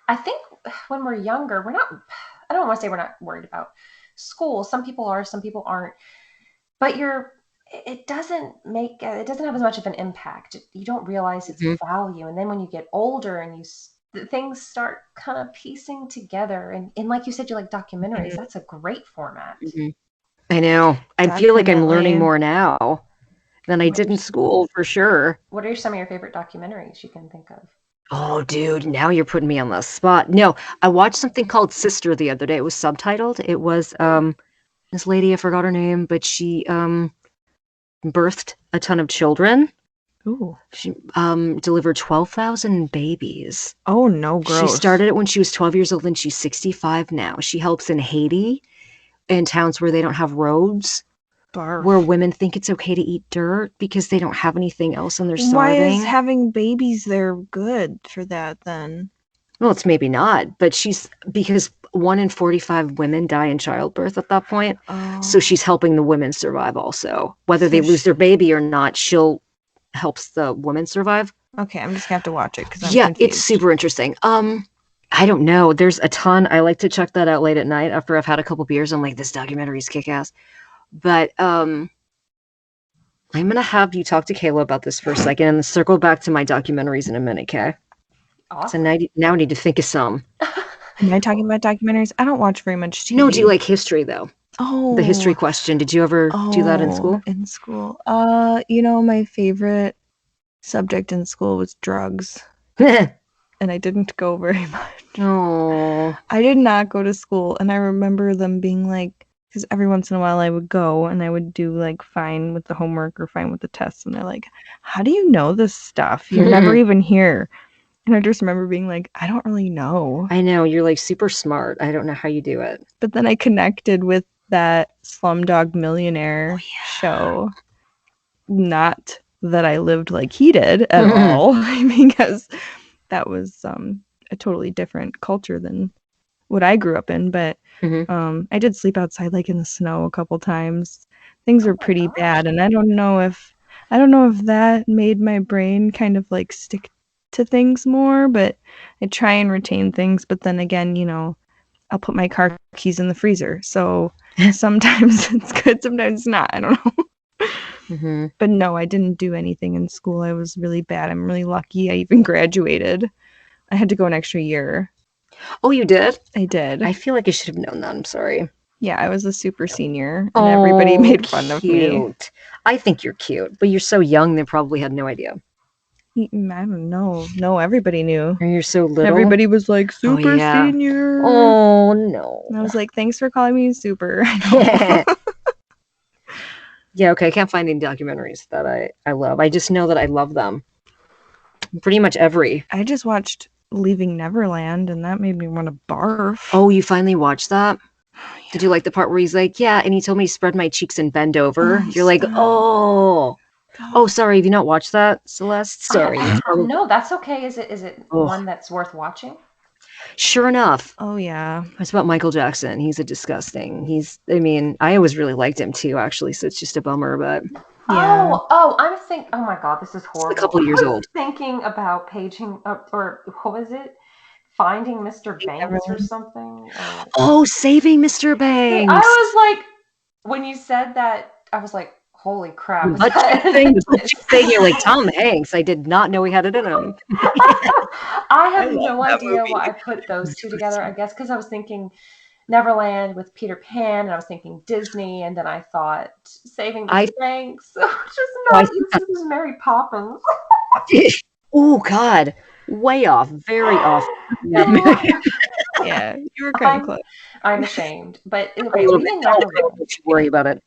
I think when we're younger, I don't want to say we're not worried about school. Some people are, some people aren't. But it doesn't have as much of an impact. You don't realize its value. And then when you get older and things start kind of piecing together. And like you said, you like documentaries. That's a great format. I know. I feel like I'm learning Definitely. more now than I did in school for sure. What are some of your favorite documentaries you can think of? Oh, dude, now you're putting me on the spot. No, I watched something called Sister the other day. It was subtitled. It was this lady, I forgot her name, but she birthed a ton of children. Ooh. She delivered 12,000 babies. Oh, no, gross. She started it when she was 12 years old and she's 65 now. She helps in Haiti, in towns where they don't have roads, Barf. where women think it's okay to eat dirt because they don't have anything else and they're starving. Why is having babies there good for that then? Well, it's maybe not, but because 1 in 45 women die in childbirth at that point. Oh. So she's helping the women survive also. Whether they So lose their baby or not, she'll helps the women survive. Okay, I'm just gonna have to watch it because I'm Yeah, confused. it's super interesting. I don't know. There's a ton. I like to check that out late at night after I've had a couple beers. I'm like, this documentary is kick ass. But I'm gonna have you talk to Cayla about this for a second and circle back to my documentaries in a minute, okay? Awesome. So now I need to think of some. Am I talking about documentaries? I don't watch very much TV. No, do you like history though? Oh, The history question. Did you ever do that in school? In school, my favorite subject in school was drugs, and I didn't go very much. Oh, I did not go to school, and I remember them being like, because every once in a while I would go and I would do like fine with the homework or fine with the tests, and they're like, "How do you know this stuff? You're never even here." And I just remember being like, I don't really know. I know, you're like super smart. I don't know how you do it. But then I connected with that Slumdog Millionaire show. Not that I lived like he did at all, because that was a totally different culture than what I grew up in. But I did sleep outside like in the snow a couple times. Things were pretty bad, and I don't know if that made my brain kind of like stick to things more, but I try and retain things. But then again, I'll put my car keys in the freezer. So sometimes it's good, sometimes it's not. I don't know. But no, I didn't do anything in school. I was really bad. I'm really lucky. I even graduated. I had to go an extra year. Oh, you did? I did. I feel like I should have known that. I'm sorry. Yeah, I was a super senior, and everybody made fun of me. I think you're cute, but you're so young, they probably had no idea. I don't know. No, everybody knew. And you're so little. Everybody was like, super senior. Oh, no. And I was like, thanks for calling me super. Yeah, okay. I can't find any documentaries that I love. I just know that I love them. Pretty much every. I just watched Leaving Neverland, and that made me want to barf. Oh, you finally watched that? Yeah. Did you like the part where he's like, yeah, and he told me to spread my cheeks and bend over? You're like, oh. Oh, sorry. Have you not watched that, Celeste? Sorry. No, that's okay. Is it one that's worth watching? Sure enough. Oh, yeah. It's about Michael Jackson. He's a disgusting. I always really liked him too, actually, so it's just a bummer, but... Yeah. I'm thinking, oh my God, this is horrible. It's a couple years old. Thinking about paging, or what was it? Finding Mr. Banks or something? Oh, Saving Mr. Banks! I was like, when you said that, I was like, holy crap. The butt cheek thing, you're like, Tom Hanks. I did not know he had it in him. I have no love that idea movie. why I put those two together. I guess because I was thinking Neverland with Peter Pan, and I was thinking Disney, and then I thought Saving the Banks, which is not. This was Mary Poppins. Oh God, way off, very off. Yeah, you were kind of close. I'm ashamed, but okay, we didn't Neverland. Don't worry about it.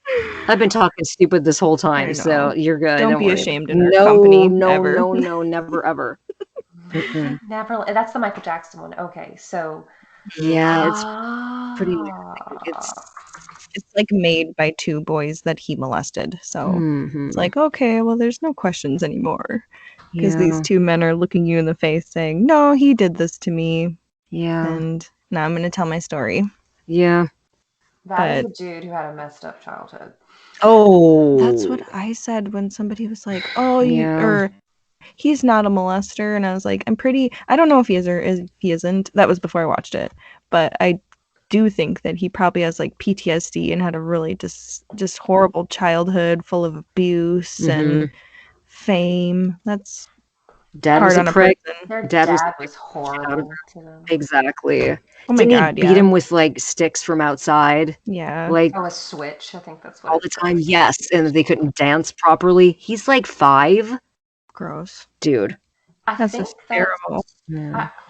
I've been talking stupid this whole time, so you're good. Don't be ashamed in our company. No, never, ever. Neverland. That's the Michael Jackson one. Okay, so yeah, it's pretty. It's like made by two boys that he molested. So it's like, okay, well, there's no questions anymore because these two men are looking you in the face saying, no, he did this to me. Yeah. And now I'm going to tell my story. Yeah. That is a dude who had a messed up childhood. Oh. That's what I said when somebody was like, oh, or he's not a molester. And I was like, I don't know if he is or if he isn't. That was before I watched it. But I do think that he probably has like PTSD and had a really just horrible childhood full of abuse and fame. That's Dad was a prick. Their dad was horrible to them. Exactly. Oh my God, beat him with like sticks from outside. Yeah. Like a switch. I think that's what all the time. Yes, and they couldn't dance properly. He's like 5. Gross, dude. That's just terrible.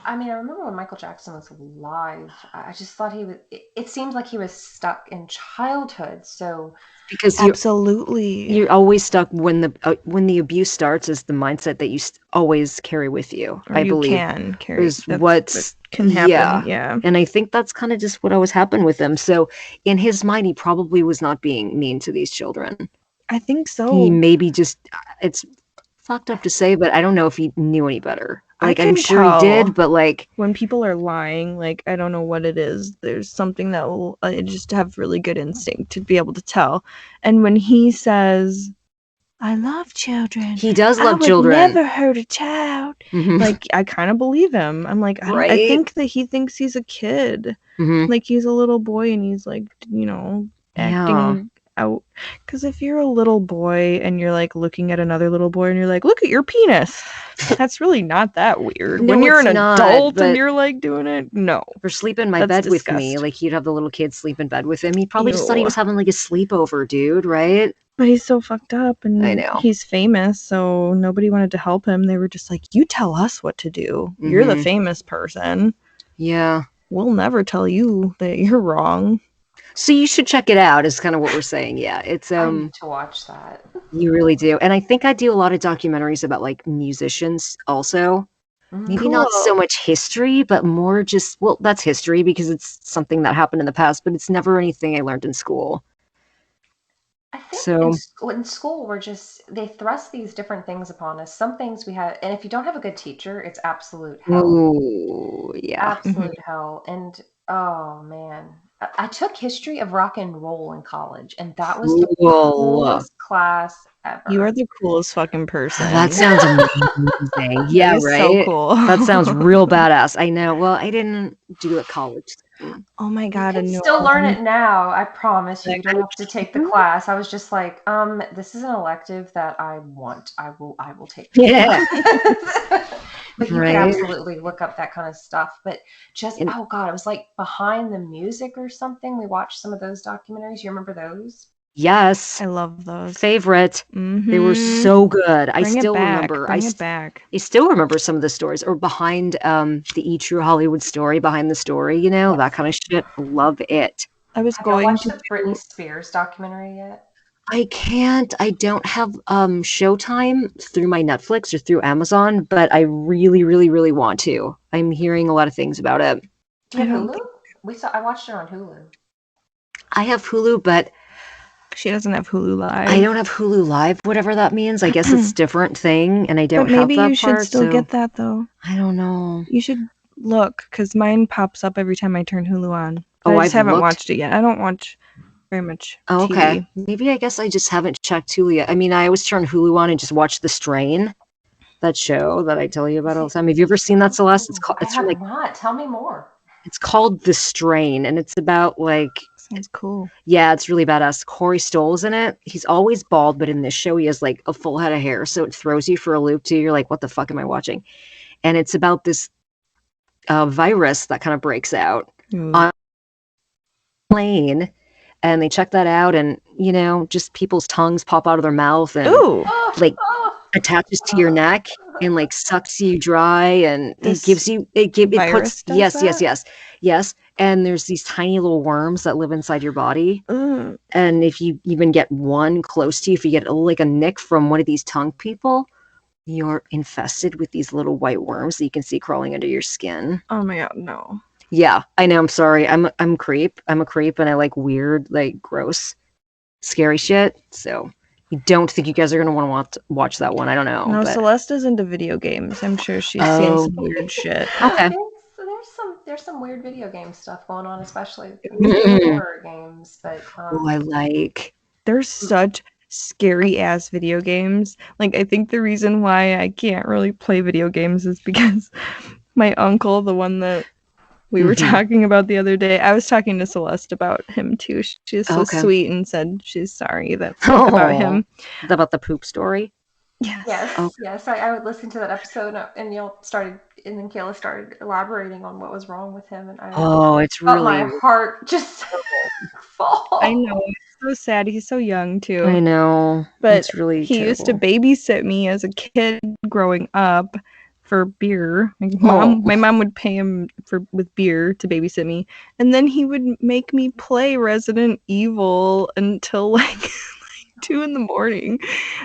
I mean, I remember when Michael Jackson was alive. I just thought he was. It seemed like he was stuck in childhood. So because you're always stuck when the abuse starts. Is the mindset that you always carry with you. Or I believe can carry. Is what can happen. Yeah. And I think that's kind of just what always happened with him. So in his mind, he probably was not being mean to these children. I think so. He maybe just it's fucked up to say, but I don't know if he knew any better. Like, I'm sure he did, but like when people are lying, like I don't know what it is. There's something that will just have really good instinct to be able to tell. And when he says, "I love children," he does love children. Never hurt a child. Like I kind of believe him. I'm like, I think that he thinks he's a kid. Like he's a little boy, and he's like, acting out. Because if you're a little boy and you're like looking at another little boy and you're like, look at your penis, that's really not that weird. When you're an adult and you're like doing it, no. For sleep in my bed with me, like he'd have the little kid sleep in bed with him. He probably just thought he was having like a sleepover, dude, right? But he's so fucked up, and I know he's famous, so nobody wanted to help him. They were just like, you tell us what to do. You're the famous person. Yeah. We'll never tell you that you're wrong. So you should check it out, is kind of what we're saying. Yeah, it's I need to watch that. You really do. And I think I do a lot of documentaries about like musicians also. Maybe not so much history, but more just, well, that's history because it's something that happened in the past, but it's never anything I learned in school. I think in school they thrust these different things upon us. Some things we have, and if you don't have a good teacher, it's absolute hell. Oh, yeah. Absolute hell. And oh man. I took history of rock and roll in college, and that was the coolest class ever. You are the coolest fucking person. That sounds amazing. Yeah, right? So cool. That sounds real badass. I know. Well, I didn't do a college thing. Oh my God. You can still learn it now. I promise you. You don't have to take the class. I was just like, this is an elective that I want. I will take it. Yeah. But you can absolutely look up that kind of stuff. But just, oh God, it was like Behind the Music or something. We watched some of those documentaries. You remember those? Yes. I love those. Favorite. They were so good. I still remember. I still remember some of the stories. Or Behind the E! True Hollywood Story, Behind the Story, that kind of shit. Love it. I was Have you watched the Britney Spears documentary yet? I can't. I don't have Showtime through my Netflix or through Amazon, but I really, really, really want to. I'm hearing a lot of things about it. Do you have Hulu? I watched it on Hulu. I have Hulu, but she doesn't have Hulu Live. I don't have Hulu Live, whatever that means. I guess it's a different thing, and I don't have that part. Maybe you should still get that, though. I don't know. You should look, because mine pops up every time I turn Hulu on. I just haven't watched it yet. I don't watch very much TV. Okay. Maybe I guess I just haven't checked Hulu yet. I mean, I always turn Hulu on and just watch The Strain, that show that I tell you about all the time. Have you ever seen that, Celeste? I have not. Tell me more. It's called The Strain, and it's about like Sounds cool. Yeah, it's really badass. Corey Stoll's in it. He's always bald, but in this show he has like a full head of hair, so it throws you for a loop too. You're like, what the fuck am I watching? And it's about this virus that kind of breaks out Ooh. on a plane, and they check that out, and just people's tongues pop out of their mouth and Ooh. like attaches to your neck and like sucks you dry, and This it gives you virus does yes, and there's these tiny little worms that live inside your body. And if you even get one close to you, if you get like a nick from one of these tongue people, you're infested with these little white worms that you can see crawling under your skin. Oh my god, no. Yeah, I know. I'm sorry. I'm a creep, and I like weird, like gross, scary shit. So I don't think you guys are gonna want to watch that one. I don't know. No, but... Celeste is into video games. I'm sure she's seen some weird shit. Okay. There's some weird video game stuff going on, especially horror games. But I like. There's such scary ass video games. Like, I think the reason why I can't really play video games is because my uncle, the one that we were talking about the other day, I was talking to Celeste about him too. She's so sweet and said she's sorry that about him. About the poop story? Yes. Okay. Yes. I would listen to that episode, and then Cayla started elaborating on what was wrong with him, and it's felt really my heart just fall. I know, it's so sad. He's so young too. I know, but it's really he terrible. used to babysit me as a kid growing up for beer. My mom would pay him with beer to babysit me, and then he would make me play Resident Evil until like 2 a.m.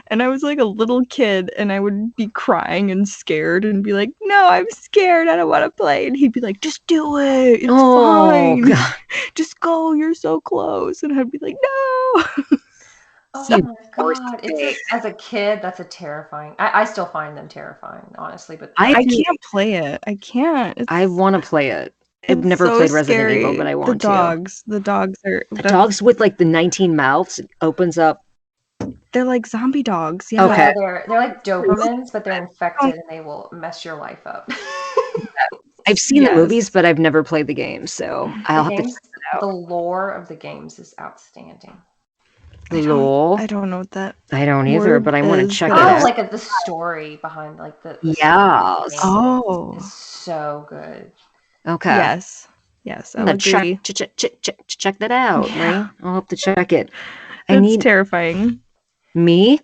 And I was like a little kid, and I would be crying and scared and be like, no, I'm scared, I don't want to play. And he'd be like, just do it, it's fine. God. Just go, you're so close. And I'd be like, no. Oh my god! As a kid, that's a terrifying. I still find them terrifying, honestly. But I can't play it. I can't. I want to play it. I've never played Resident Evil, but I want to. The dogs are the dogs with like the 19 mouths. It opens up. They're like zombie dogs. Yeah. Okay. They're like Dobermans, but they're infected and they will mess your life up. I've seen the movies, but I've never played the games, so I'll have to check it out. The lore of the games is outstanding. I don't know what that. I don't either, but I want to check it out. Like the story behind like the is so good. Okay. Yes. I'll agree. Check that out. Yeah. Right? I'll have to check it. It's terrifying. Me?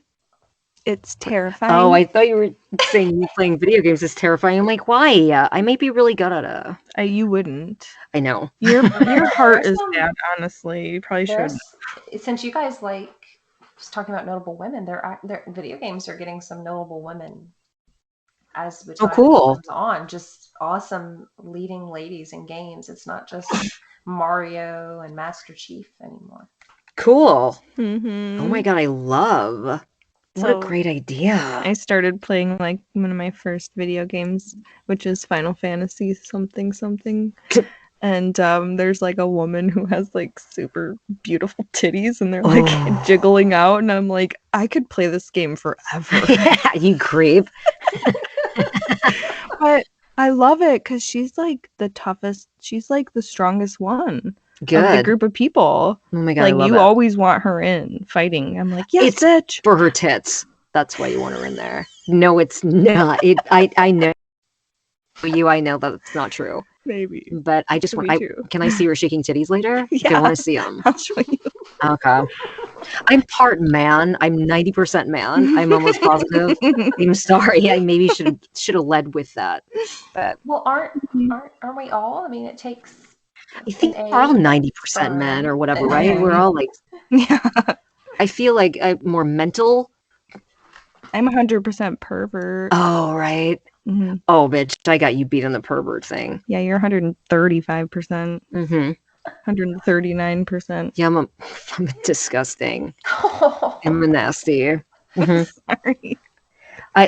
It's terrifying. Oh, I thought you were saying playing video games is terrifying. I'm like, why? I may be really good at it. You wouldn't. I know. Your heart is bad, honestly. You probably should. Since you guys was talking about notable women, their video games are getting some notable women as the time comes on. Just awesome leading ladies in games. It's not just Mario and Master Chief anymore. Cool. Mm-hmm. Oh my god, I love. What a great idea. I started playing like one of my first video games, which is Final Fantasy something. And there's like a woman who has like super beautiful titties, and they're like jiggling out, and I'm like, I could play this game forever. Yeah, you creep. But I love it because she's like the toughest. She's like the strongest one. Good. Of the group of people. Oh my god, like I love you it. always want her in fighting. I'm like, yes, it's bitch. For her tits. That's why you want her in there. No, it's not. I know you. I know that's not true. Maybe. But I just want. Can I see her shaking titties later? Yeah. I want to see them. I'll show you. Okay. I'm part man. I'm 90% man. I'm almost positive. I'm sorry. I maybe should have led with that. But aren't we all? I mean, it takes. I think we're all 90% men or whatever, right? We're all like, yeah. I feel like I'm more mental. I'm 100% pervert. Oh, right. Mm-hmm. Oh, bitch, I got you beat on the pervert thing. Yeah, you're 135%. Mm-hmm. 139%. Yeah, I'm disgusting. I'm a nasty. Mm-hmm. Sorry.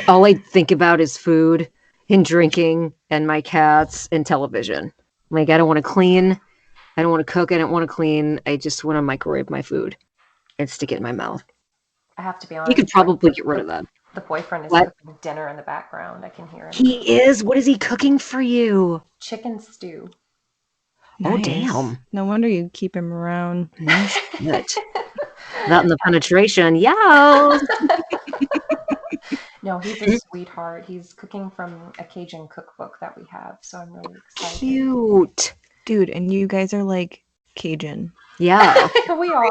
All I think about is food and drinking and my cats and television. Like, I don't want to clean. I don't want to cook. I don't want to clean. I just want to microwave my food and stick it in my mouth. I have to be honest. You could probably get rid of that. The boyfriend is cooking dinner in the background. I can hear him. He is? What is he cooking for you? Chicken stew. Oh, Nice. damn. No wonder you keep him around. No shit. That and the penetration. Yeah. No, he's a sweetheart. He's cooking from a Cajun cookbook that we have, so I'm really excited. Cute. Dude, and you guys are like Cajun. Yeah. We are.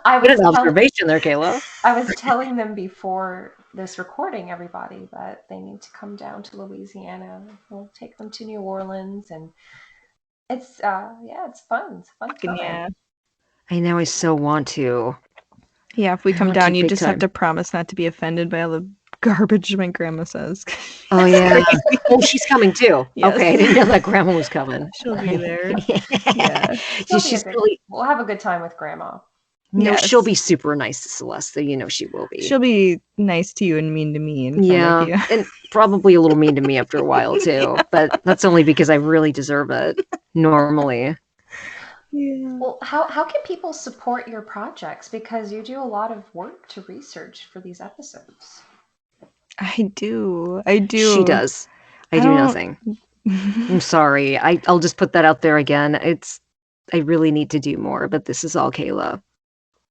I Good was observation there, Cayla. I was telling them before this recording, everybody, that they need to come down to Louisiana. We'll take them to New Orleans, and it's it's fun. It's a fun time. Yeah. I know, I so want to. Yeah, if we come want to down, you big just time. have to promise not to be offended by all the garbage my grandma says. Oh, yeah. Oh, she's coming too. Yes. Okay, I didn't know that grandma was coming. She'll be there. Yeah. She's really... We'll have a good time with Grandma. No, Yes. she'll be super nice to Celeste, so you know she will be. She'll be nice to you and mean to me in front of you. and probably a little mean to me after a while too, but that's only because I really deserve it normally. Yeah. Well, how can people support your projects? Because you do a lot of work to research for these episodes. I do. She does. I do don't- nothing. I'm sorry. I'll just put that out there again. I really need to do more, but this is all Cayla.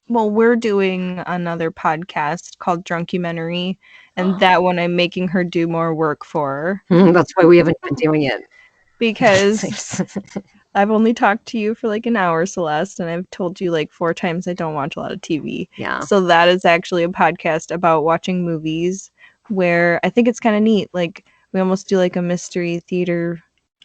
Well, we're doing another podcast called Drunkumentary, and that one I'm making her do more work for That's why we haven't been doing it. because I've only talked to you for like an hour, Celeste, and I've told you like 4 times I don't watch a lot of TV. Yeah. So that is actually a podcast about watching movies where I think it's kind of neat. Like we almost do like a mystery theater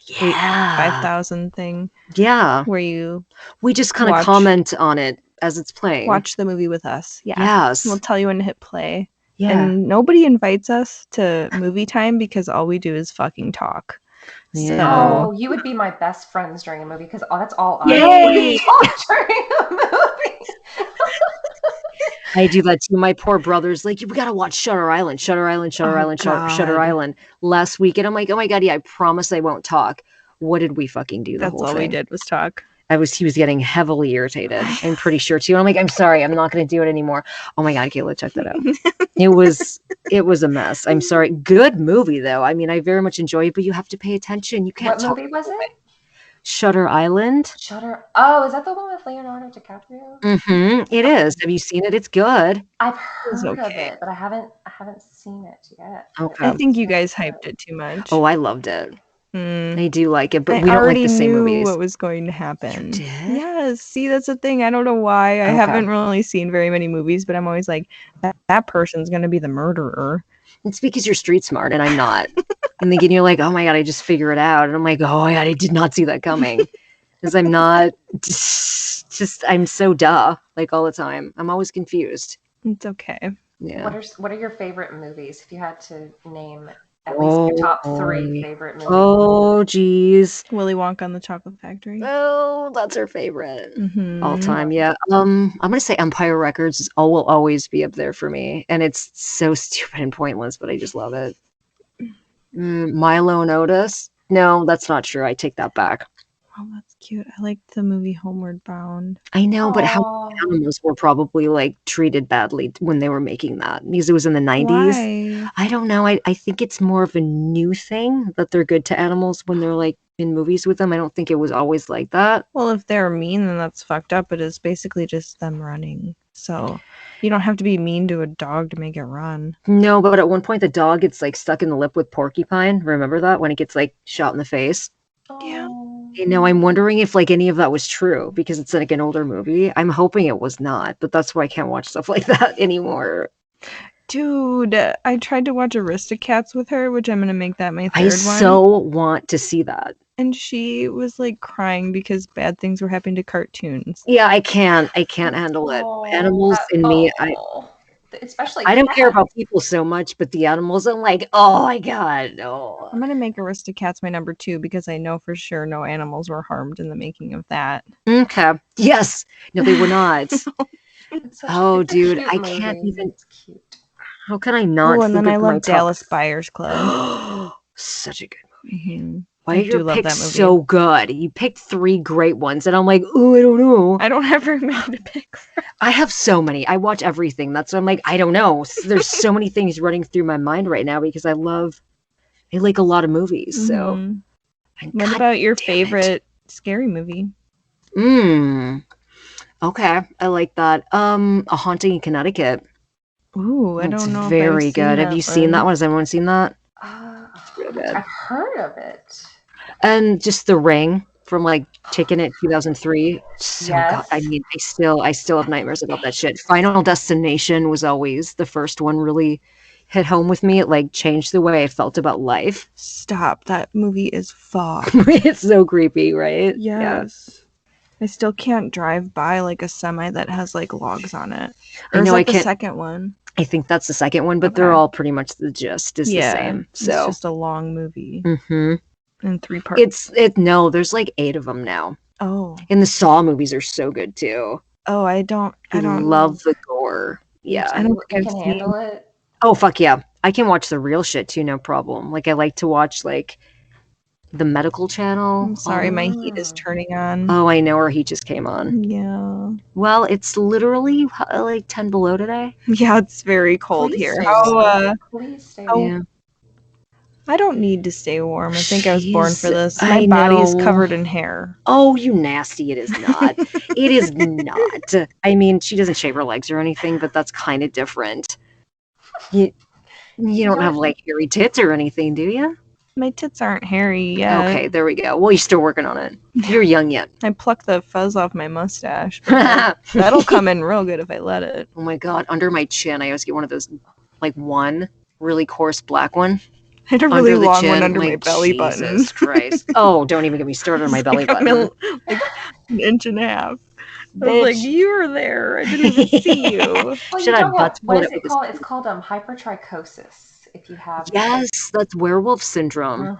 Yeah. 5000 thing Yeah. where you We just kind of Watch- comment on it as it's playing. watch the movie with us. Yeah. Yes. We'll tell you when to hit play. Yeah. And nobody invites us to movie time because all we do is fucking talk. Yeah. Oh, you would be my best friends during a movie because that's all Yay! I watch during a movie. I do that too. My poor brother's like, we gotta watch Shutter Island, Shutter Island, Shutter Oh, Island, Shutter God. Island. Last weekend, I'm like, oh my god, yeah, I promise I won't talk. What did we fucking do? The That's whole all thing? we did was talk. He was getting heavily irritated. I'm pretty sure too. And I'm like, I'm sorry, I'm not gonna do it anymore. Oh my god, Cayla, check that out. It was a mess. I'm sorry. Good movie though. I mean, I very much enjoy it, but you have to pay attention. You can't What talk. movie was it? Shutter Island. Shutter. Oh, is that the one with Leonardo DiCaprio? Mm-hmm. It is. Have you seen it? It's good. I've heard of okay. it, but I haven't seen it yet. Okay. I think you guys hyped it too much. Oh, I loved it. Hmm. I do like it, but I we don't like already the same knew movies. what was going to happen. You did? Yes. See, that's the thing. I don't know why. I Okay. haven't really seen very many movies, but I'm always like, that person's going to be the murderer. It's because you're street smart and I'm not. And then you're like, oh my god, I just figure it out. And I'm like, oh my god, I did not see that coming. Because I'm not just I'm so duh like all the time. I'm always confused. It's okay. Yeah. What are your favorite movies? If you had to name at least your top 3 favorite movies. Oh geez. Willy Wonka and the Chocolate Factory. Oh, that's her favorite. Mhm. All time, yeah. I'm gonna say Empire Records will always be up there for me. And it's so stupid and pointless, but I just love it. Milo and Otis. No, that's not true. I take that back. Oh, that's cute. I liked the movie Homeward Bound. I know, but how Aw. animals were probably like treated badly when they were making that because it was in the 90s. Why? I don't know. I think it's more of a new thing that they're good to animals when they're like in movies with them. I don't think it was always like that. Well, if they're mean, then that's fucked up. It is basically just them running. So you don't have to be mean to a dog to make it run. No, but at one point the dog gets like stuck in the lip with Porcupine. Remember that when it gets like shot in the face? Yeah. You know, I'm wondering if like any of that was true because it's like an older movie. I'm hoping it was not, but that's why I can't watch stuff like that anymore. Dude, I tried to watch Aristocats with her, which I'm going to make that my third I one. so want to see that. And she was like crying because bad things were happening to cartoons. Yeah, I can't handle it. Animals in me, especially I don't care cats. about people so much, but the animals, I'm like, oh my god, no. I'm going to make Aristocats my number 2 because I know for sure no animals were harmed in the making of that. Okay. Yes. No, they were not. It's such- Oh, it's a dude, cute I movie. can't even- It's cute. How can I not? Oh, and then think I of my love top- Dallas Buyers Club. Such a good movie. Mhm. Why I are do your love picks that movie. so good? You picked 3 great ones, and I'm like, oh, I don't know. I don't have very many to pick from. I have so many. I watch everything. That's why I'm like, I don't know. There's so many things running through my mind right now because I like a lot of movies. So Mhm. What God about your damn it. favorite scary movie? Okay, I like that. A Haunting in Connecticut. Ooh, I It's don't know very if I've good. Have you seen that one? Has everyone seen that? It's real good. I've heard of it. And just The Ring from like Taken It 2003. So Yes. God, I mean, I still have nightmares about that shit. Final Destination was always the first one really hit home with me. It like changed the way I felt about life. Stop. That movie is fucked. It's so creepy, right? Yes. I still can't drive by like a semi that has like logs on it. I Or is know, that I the can't- second one? I think that's the second one, but they're Okay. all pretty much the gist is the same. It's So just a long movie Mhm. in 3 parts. No, there's like 8 of them now. Oh. And the Saw movies are so good too. Oh, I don't love the gore. Yeah. I don't You think I've can seen- handle it. Oh fuck yeah. I can watch the real shit too, no problem. Like I like to watch like the medical channel. I'm sorry, my heat is turning on. Oh, I know, or he just came on. Yeah. Well, it's literally like 10 below today. Yeah, it's very cold Please here. stay How, warm. Please stay how- warm. Yeah. I don't need to stay warm. I think I was born for Jeez, this. I My body is know. covered in hair. Oh, you nasty. It is not. It is not. I mean, she doesn't shave her legs or anything, but that's kind of different. You don't have like hairy tits or anything, do you? My tits aren't hairy yet. Okay, there we go. Well, you're still working on it. You're young yet. I plucked the fuzz off my mustache. But that'll come in real good if I let it. Oh my god, under my chin, I always get one of those, like one really coarse black one. I had a really under the long chin. one under like, my belly button. Jesus Christ. Oh, don't even get me started on my belly Like, I'm button. like an inch and a half. I Bitch. was like, you were there. I didn't even see you. Well, Should you I know butt what is split it it with called? It's called hypertrichosis. If you have Yes, that's werewolf syndrome.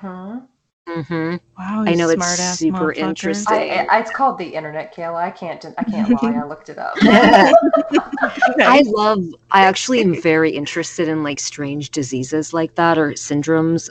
Mm-hmm. Wow, I know, it's smart ass super motherfucker. interesting. It's called the internet, Cayla. I can't lie. I looked it up. I actually am very interested in like strange diseases like that or syndromes.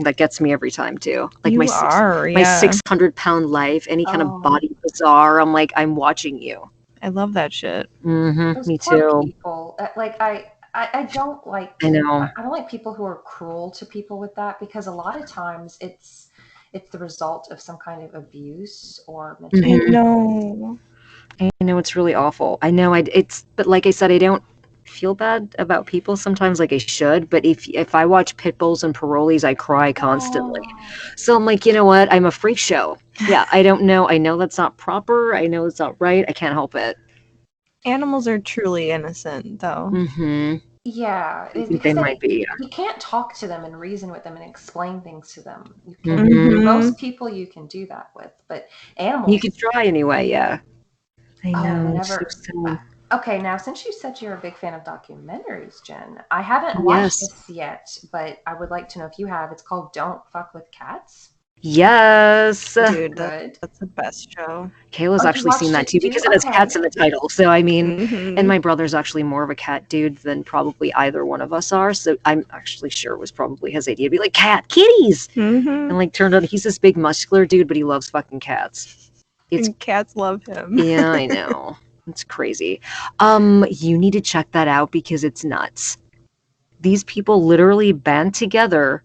That gets me every time too. Like You my are, my yeah. 600-pound life, any kind of body bizarre. I'm like, I'm watching you. I love that shit. Those Me poor too. people. Like I don't like. I know. I don't like people who are cruel to people with that because a lot of times it's the result of some kind of abuse or mental I know. It's really awful. I know. But like I said, I don't feel bad about people sometimes like I should. But if I watch pit bulls and parolees, I cry constantly. So I'm like, you know what? I'm a freak show. Yeah, I don't know. I know that's not proper. I know it's not right. I can't help it. Animals are truly innocent, though. Yeah, They might be. You can't talk to them and reason with them and explain things to them. You Mm-hmm. can, most people you can do that with, but animals. You could try anyway. Yeah. I know. Never. It's so sad. Okay, now since you said you're a big fan of documentaries, Jen, I haven't watched this yet, but I would like to know if you have. It's called "Don't Fuck with Cats." Yes. Dude, Good. that's the best show. Kayla's you actually watched seen that it too too? because it has Okay. cats in the title. So I mean, Mhm. and my brother's actually more of a cat dude than probably either one of us are. So I'm actually sure it was probably his idea to be like, kitties. Mhm. And like turned out he's this big muscular dude, but he loves fucking cats. It's And cats love him. yeah, I know. It's crazy. You need to check that out because it's nuts. These people literally band together.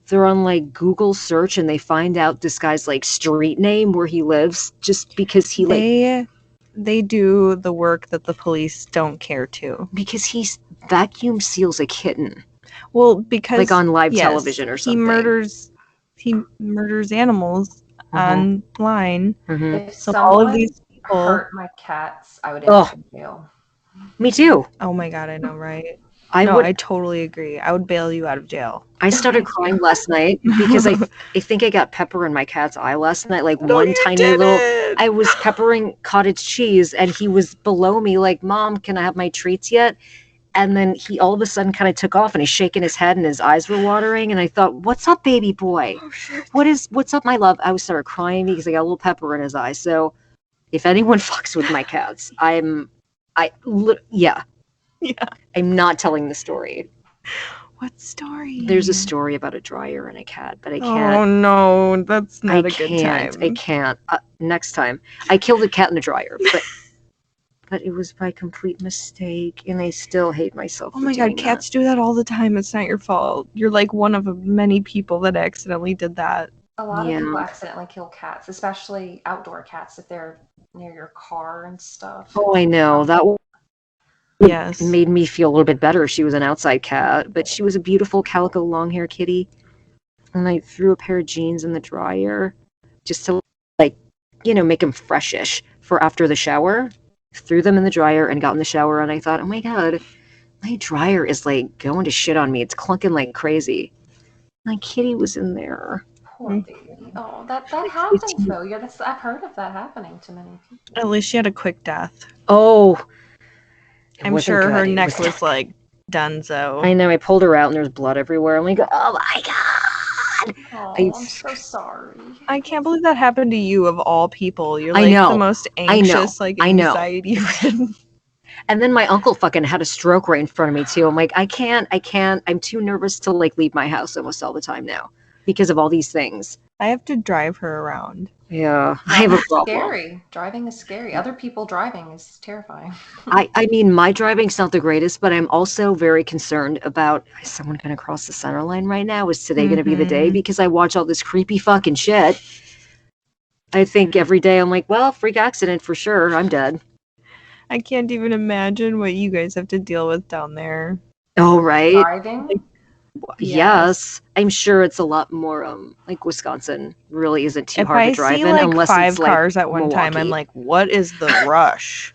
They're on like Google search and they find out this guy's like street name where he lives just because he like They do the work that the police don't care to. because he's vacuum seals a kitten Well, because like on live yes, television or something. He murders animals online. Mhm. If So all of someone these people. hurt my cats, I would end Oh. up in jail. Me too. Oh my god, I know, right? I No, would. I totally agree. I would bail you out of jail. I started crying last night because I think I got pepper in my cat's eye last night. Like No, one you tiny didn't. little. I was peppering cottage cheese, and he was below me, like, "Mom, can I have my treats yet?" And then he all of a sudden kind of took off, and he's shaking his head, and his eyes were watering. And I thought, "What's up, baby boy? Oh, shit. What's up, my love?" I started crying because I got a little pepper in his eye. So, if anyone fucks with my cats, yeah. I'm not telling the story. What story? There's a story about a dryer and a cat, but I Oh can't. no, that's not I a good can't. time. I can't. Next time, I killed a cat in the dryer, but but it was by complete mistake, and I still hate myself. Oh my god, cats do that all the time. It's not your fault. You're like one of many people that accidentally did that. A lot of people accidentally kill cats, especially outdoor cats if they're near your car and stuff. Oh, I know. That made me feel a little bit better. She was an outside cat, but she was a beautiful calico long-haired kitty. And I threw a pair of jeans in the dryer just to, like, you know, make them freshish for after the shower. Threw them in the dryer and got in the shower, and I thought, oh my god, my dryer is, like, going to shit on me. It's clunking like crazy. My kitty was in there. Poor baby. Oh, that happens though. Yeah, I've heard of that happening to many people. At least she had a quick death. Oh, I'm sure her neck was like Dunzo. I know. I pulled her out and there's blood everywhere. I'm like, oh my god. Oh, I'm so sorry. I can't believe that happened to you of all people. You're like the most anxious, like anxiety ridden. And then my uncle fucking had a stroke right in front of me too. I'm like, I can't. I'm too nervous to like leave my house almost all the time now because of all these things. I have to drive her around. Yeah, I have a problem. Scary. Driving is scary. Other people driving is terrifying. I mean, my driving's not the greatest, but I'm also very concerned about, is someone going to cross the center line right now? Is today going to be the day? Because I watch all this creepy fucking shit. I think every day I'm like, well, freak accident for sure. I'm dead. I can't even imagine what you guys have to deal with down there. Oh, right. Driving? Yes. I'm sure it's a lot more like Wisconsin really isn't too hard to drive in unless five it's like cars at one time. I'm like, what is the rush?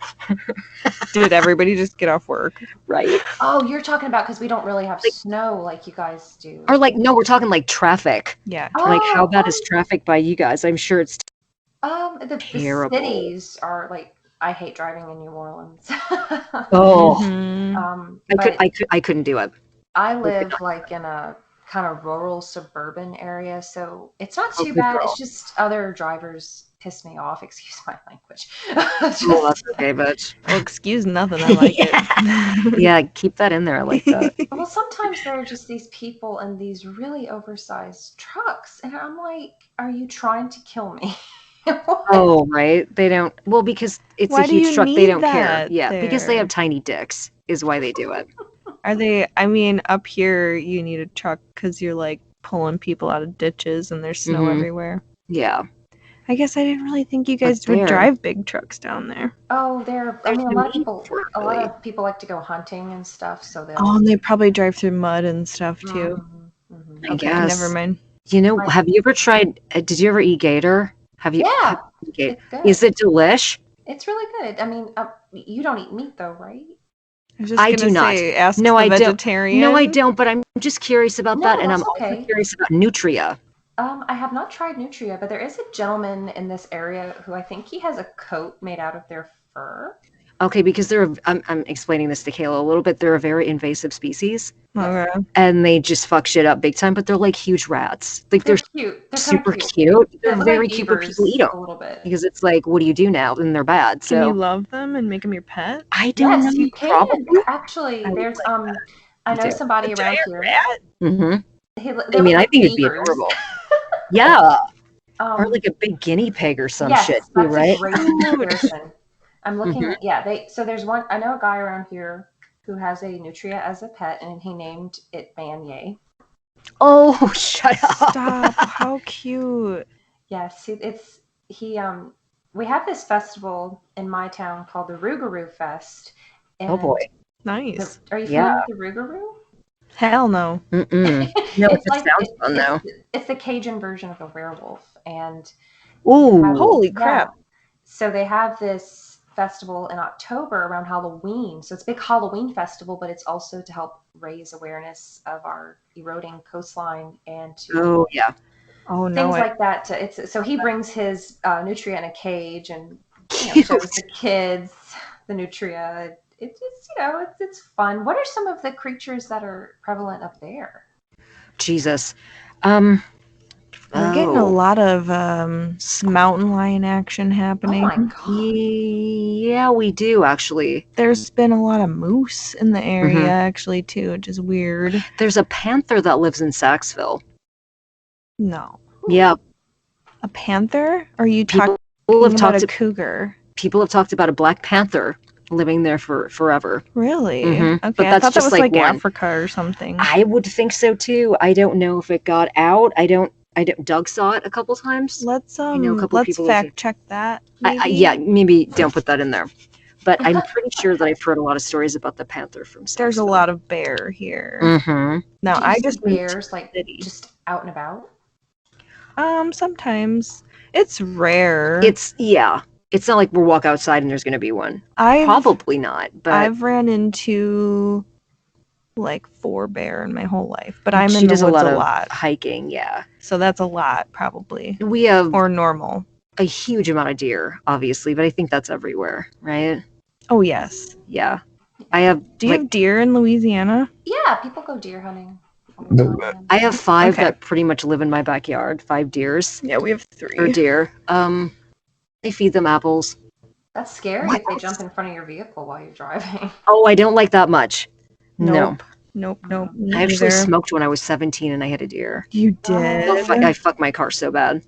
Dude, everybody just get off work. Right. Oh, you're talking about because we don't really have snow like you guys do. Or like, no, we're talking like traffic. Yeah. Like how bad is traffic by you guys? I'm sure it's the cities are like, I hate driving in New Orleans. Oh. I couldn't do it. I live like in a kind of rural suburban area, so it's not too bad. It's just other drivers piss me off. Excuse my language. That's okay, bitch. Well, excuse nothing. I like it. Yeah, keep that in there. I like that. Well, sometimes there are just these people in these really oversized trucks, and I'm like, are you trying to kill me? Oh, right. They don't. Well, because it's a huge truck. They don't care. Yeah, there? Because they have tiny dicks is why they do it. Are they? I mean, up here you need a truck because you're like pulling people out of ditches and there's snow everywhere. Yeah. I guess I didn't really think you guys would drive big trucks down there. Oh, I mean, a lot of people like to go hunting and stuff, so they'll. Oh, and they probably drive through mud and stuff too. I guess. Never mind. You know, have you ever tried? Did you ever eat gator? Have you? Yeah. It's good. Is it delish? It's really good. I mean, you don't eat meat though, right? I do not. Ask no, I vegetarian. Don't. No, I don't. But I'm just curious about that, and I'm also curious about nutria. I have not tried nutria, but there is a gentleman in this area who I think he has a coat made out of their fur. Okay, because I'm explaining this to Cayla a little bit. They're a very invasive species. Okay. And they just fuck shit up big time, but they're like huge rats. Like they're cute. They're super cute. They're very cute, but people eat them. A little bit. Because it's like, what do you do now? And they're bad. So can you love them and make them your pet? I don't know. You can. Probably. Actually, there's I know somebody around here. Mm-hmm. I mean, I think it'd be adorable. Yeah. Or like a big guinea pig or some shit too, right? A great comparison. I'm looking. So there's one. I know a guy around here who has a nutria as a pet, and he named it Banye. Oh, shut up! Stop! How cute. Yes, we have this festival in my town called the Rougarou Fest. Oh boy, nice. Are you familiar with the Rougarou? Hell no. Mm-mm. No, it just sounds fun though. It's the Cajun version of a werewolf, and holy crap! So they have this festival in October around Halloween. So it's a big Halloween festival, but it's also to help raise awareness of our eroding coastline and to things like that. So he brings his nutria in a cage and shows the kids the nutria. It's fun. What are some of the creatures that are prevalent up there? Jesus. We're getting a lot of mountain lion action happening. Oh my god. Yeah, we do actually. There's been a lot of moose in the area actually too, which is weird. There's a panther that lives in Saxville. No. Yeah. A panther? Or are you talking about a cougar? People have talked about a black panther living there for forever. Really? Mhm. Okay, But I that's thought that just was like like one. Africa or something. I would think so too. I don't know if it got out. I don't. Doug saw it a couple times. Let's know a couple let's people fact check that. Maybe. yeah, maybe don't put that in there. But I'm pretty sure that I've heard a lot of stories about the panther from There's a Saxville. lot of bear here. Mm-hmm. Now Do you I see just moved to bears the like city. just out and about? Sometimes it's rare. It's not like we'll walk outside and there's going to be one. Probably not. But I've ran into like 4 bear in my whole life, but I'm she in the does woods a a lot lot. of hiking. Yeah, So that's a lot, probably. we have Or normal. a huge amount of deer, obviously, but I think that's everywhere, right? Oh, yes. Yeah, I have. Do you have deer in Louisiana? Yeah, people go deer hunting. I have 5 Okay. that pretty much live in my backyard. 5 deers Yeah, we have 3. or deer. I feed them apples. That's scary What if they else? jump in front of your vehicle while you're driving. Oh, I don't like that much. No. Nope. Me I actually either. smoked when I was 17 and I hit a deer. You did? I fucked my car so bad.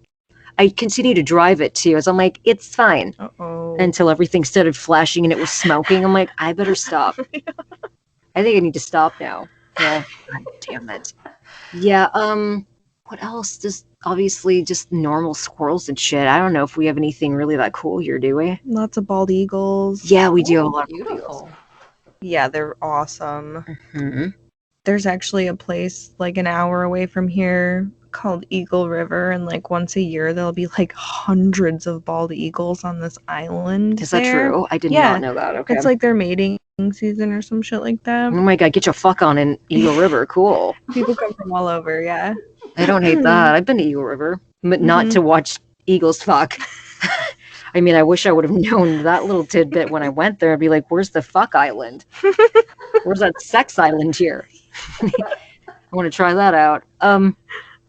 I continued to drive it too, as I'm like, it's fine. Uh-oh. Until everything started flashing and it was smoking. I'm like, I better stop. I think I need to stop now. Yeah. God damn it. Yeah, what else? Just obviously just normal squirrels and shit. I don't know if we have anything really that cool here, do we? Lots of bald eagles. Yeah, we do have a Ooh, lot of beautiful. Yeah, they're awesome. Mm-hmm. There's actually a place like an hour away from here called Eagle River, and like once a year there'll be like hundreds of bald eagles on this island. Is that there. true? I did Yeah. not know that. Okay. It's like their mating season or some shit like that. Oh my god, get your fuck on in Eagle River. Cool. People come from all over, yeah. I don't hate that. I've been to Eagle River, but not to watch eagles fuck. I mean, I wish I would have known that little tidbit when I went there. I'd be like, where's the fuck island? Where's that sex island here? I want to try that out.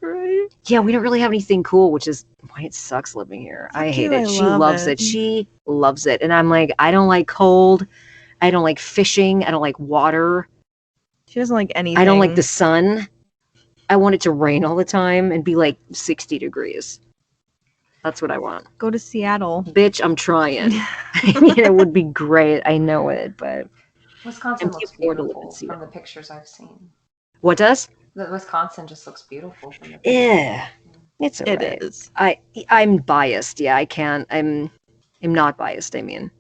Right. Yeah, we don't really have anything cool, which is why it sucks living here. I hate it. She loves it. She loves it. And I'm like, I don't like cold. I don't like fishing. I don't like water. She doesn't like anything. I don't like the sun. I want it to rain all the time and be like 60 degrees. That's what I want. Go to Seattle. Bitch, I'm trying. I mean, it would be great. I know it, but Wisconsin I'm looks too bored to live in beautiful Seattle. from the pictures I've seen. What does? The Wisconsin just looks beautiful from the pictures. Yeah, it's alright. It is. I'm biased. Yeah, I can't. I'm not biased. I mean,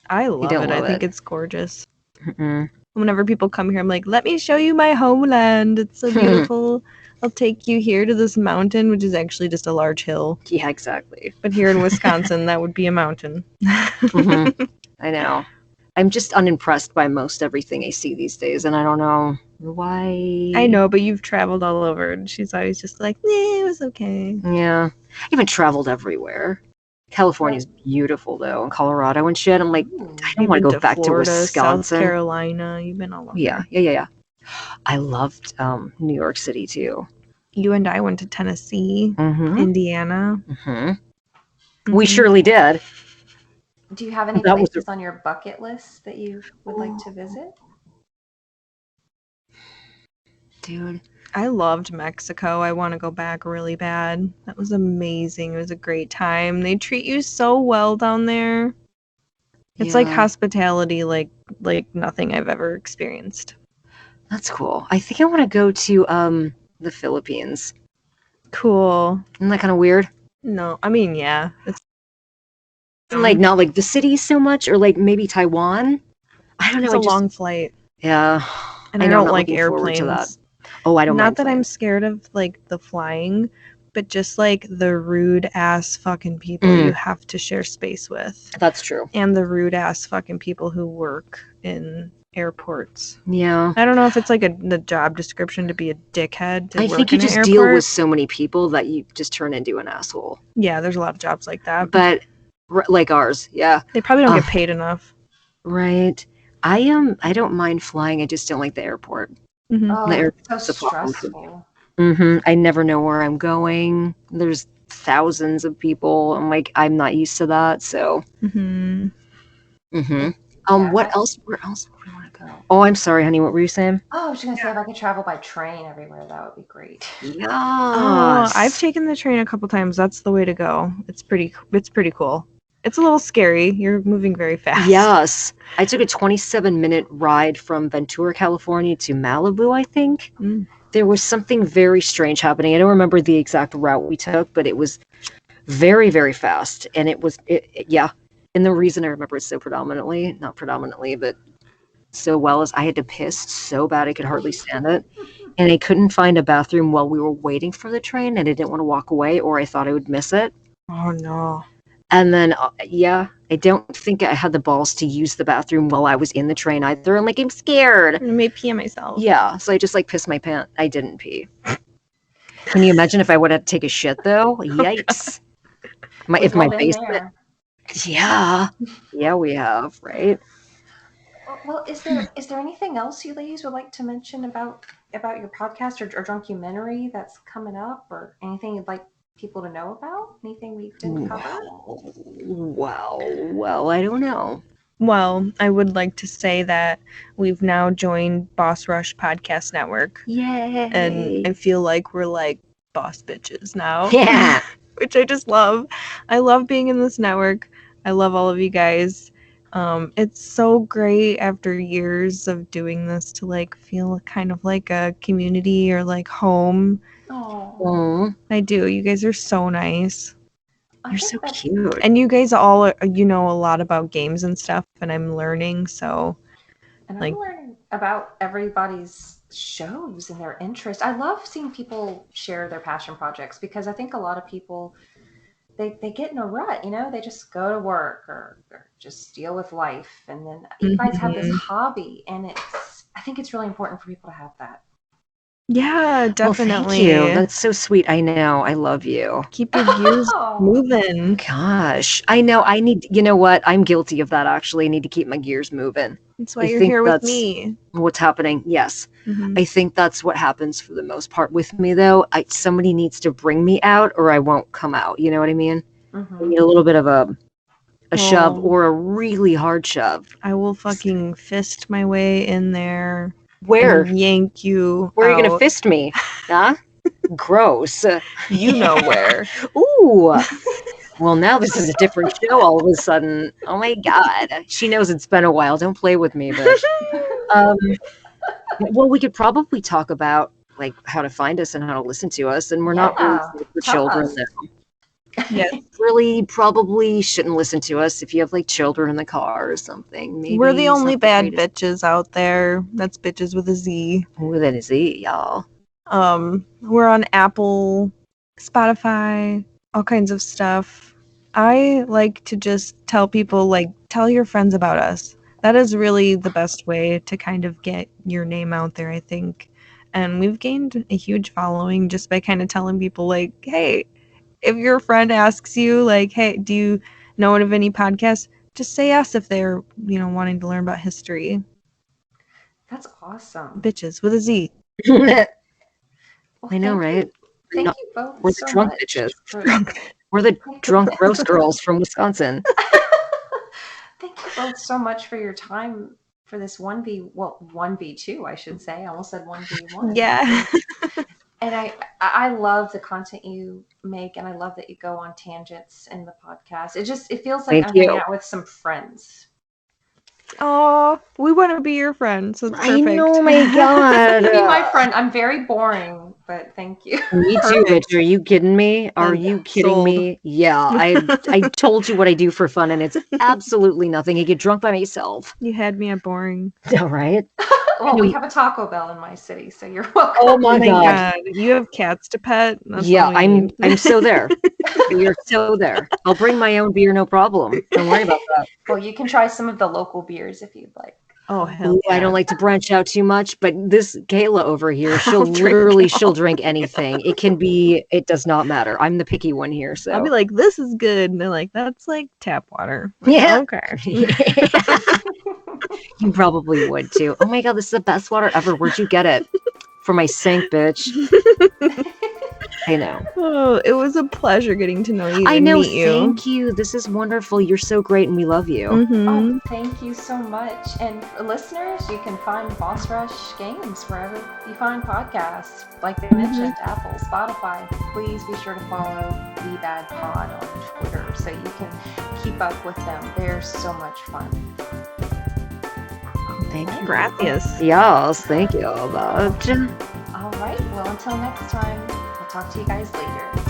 I love don't it. I love think it. it's gorgeous. mm-mm. Whenever people come here, I'm like, let me show you my homeland. It's so beautiful. I'll take you here to this mountain, which is actually just a large hill. Yeah, exactly. But here in Wisconsin, that would be a mountain. Mhm. I know. I'm just unimpressed by most everything I see these days, and I don't know why. I know, but you've traveled all over, and she's always just like, it was okay. Yeah, I haven't traveled everywhere. California's beautiful though, and Colorado and shit. I'm like, I don't want to go back Florida, to Wisconsin. South Carolina. You've been all over. Yeah. I loved New York City too. You and I went to Tennessee, Mm-hmm. Indiana. Mm-hmm. We Mhm. surely did. Do you have any That was places on your bucket list that you would like to visit? Dude. I loved Mexico. I want to go back really bad. That was amazing. It was a great time. They treat you so well down there. It's like Yeah. hospitality like nothing I've ever experienced. That's cool. I think I want to go to the Philippines. Cool. Isn't that kind of weird? No, I mean, yeah. It's Like not like the city so much, or like maybe Taiwan. I don't know. it's a long flight. Yeah. And I know, don't I'm like looking forward to airplanes. that. Oh, I don't. Not mind that I'm planes. scared of like the flying, but just like the rude ass fucking people you have to share space with. That's true. And the rude ass fucking people who work in airports. Yeah. I don't know if it's like the job description to be a dickhead to I work think you in an just airport. deal with so many people that you just turn into an asshole. Yeah, there's a lot of jobs like that. But like ours, yeah. They probably don't Ugh. get paid enough. Right. I don't mind flying. I just don't like the airport. Mhm. Oh, The it's so the problem. stressful. I never know where I'm going. There's thousands of people. I'm like, I'm not used to that. So. Mhm. Yeah, What else? Where else would we want to go? Oh, I'm sorry, honey. What were you saying? Oh, I was just gonna say if I could travel by train everywhere, that would be great. Yeah. Oh, I've taken the train a couple times. That's the way to go. It's pretty cool. It's a little scary. You're moving very fast. Yes. I took a 27-minute ride from Ventura, California to Malibu, I think. There was something very strange happening. I don't remember the exact route we took, but it was very, very fast. And it was, yeah. And the reason I remember it so not predominantly, but so well as I had to piss so bad I could hardly stand it. And I couldn't find a bathroom while we were waiting for the train, and I didn't want to walk away, or I thought I would miss it. Oh, no. And then, I don't think I had the balls to use the bathroom while I was in the train either. I'm like, I'm scared. I may pee myself. Yeah, so I just pissed my pants. I didn't pee. Can you imagine if I would have to take a shit though? Yikes! If my basement. Yeah, we have, right? Well, is there anything else you ladies would like to mention about your podcast or drunkumentary that's coming up, or anything you'd like people to know about? Anything we didn't cover? Well, I don't know. Well, I would like to say that we've now joined Boss Rush Podcast Network. Yay! And I feel like we're like boss bitches now. Yeah. Which I just love. I love being in this network. I love all of you guys. It's so great after years of doing this to feel kind of like a community or like home. Oh, I do. You guys are so nice. You're so cute. And you guys all know a lot about games and stuff, and I'm learning, so. And I'm learning about everybody's shows and their interest. I love seeing people share their passion projects, because I think a lot of people, they get in a rut, they just go to work or just deal with life. And then you guys have this hobby, and I think it's really important for people to have that. Yeah, definitely. Well, thank you. That's so sweet. I know. I love you. Keep your gears moving. Gosh. I know. You know what? I'm guilty of that, actually. I need to keep my gears moving. That's why you're here with me. What's happening? Yes. Mm-hmm. I think that's what happens for the most part with me, though. Somebody needs to bring me out, or I won't come out. You know what I mean? Mm-hmm. I need a little bit of a shove, or a really hard shove. I will fucking fist my way in there. Where? Yank you. Where are you gonna fist me? Huh? Gross. You know where. Ooh. Well, now this is a different show all of a sudden. Oh my God. She knows it's been a while. Don't play with me, but well, we could probably talk about how to find us and how to listen to us, and we're not really for children now. Yes. Really probably shouldn't listen to us if you have children in the car or something. Maybe we're the only bad bitches out there. That's bitches with a Z. With a Z, y'all. We're on Apple, Spotify, all kinds of stuff. I like to just tell people, tell your friends about us. That is really the best way to kind of get your name out there, I think. And we've gained a huge following just by kind of telling people, hey, if your friend asks you, hey, do you know of any podcasts? Just say yes if they're, wanting to learn about history. That's awesome. Bitches with a Z. Well, I know, right? Thank you both. We're the drunk bitches. We're the drunk gross girls from Wisconsin. Thank you both so much for your time for this 1v2, I should say. I almost said 1v1. Yeah. And I love the content you make, and I love that you go on tangents in the podcast. It feels like I'm hanging out with some friends. Oh, we want to be your friend, so it's perfect. I know, my God. Be my friend. I'm very boring, but thank you. Me too, bitch. Are you kidding me? Are you kidding me? Yeah, I told you what I do for fun, and it's absolutely nothing. I get drunk by myself. You had me at boring. All right. Well, we have a Taco Bell in my city, so you're welcome. Oh my God. You have cats to pet? That's I'm so there. You're so there. I'll bring my own beer, no problem. Don't worry about that. Well, you can try some of the local beers if you'd like. Oh, hell yeah. I don't like to branch out too much, but this Cayla over here, she'll drink anything. It does not matter. I'm the picky one here, so. I'll be like, this is good. And they're like, that's tap water. Yeah. Okay. You probably would too. Oh my God, this is the best water ever. Where'd you get it? From my sink, bitch. I know. Oh, it was a pleasure getting to know you. I and know. meet you. Thank you. This is wonderful. You're so great, and we love you. Mhm. Oh, thank you so much. And for listeners, you can find Boss Rush Games wherever you find podcasts. Like they mentioned, Apple, Spotify. Please be sure to follow The Bad Pod on Twitter so you can keep up with them. They're so much fun. Thank you. Gracias. Yes, thank you, much. All right. Well, until next time, we'll talk to you guys later.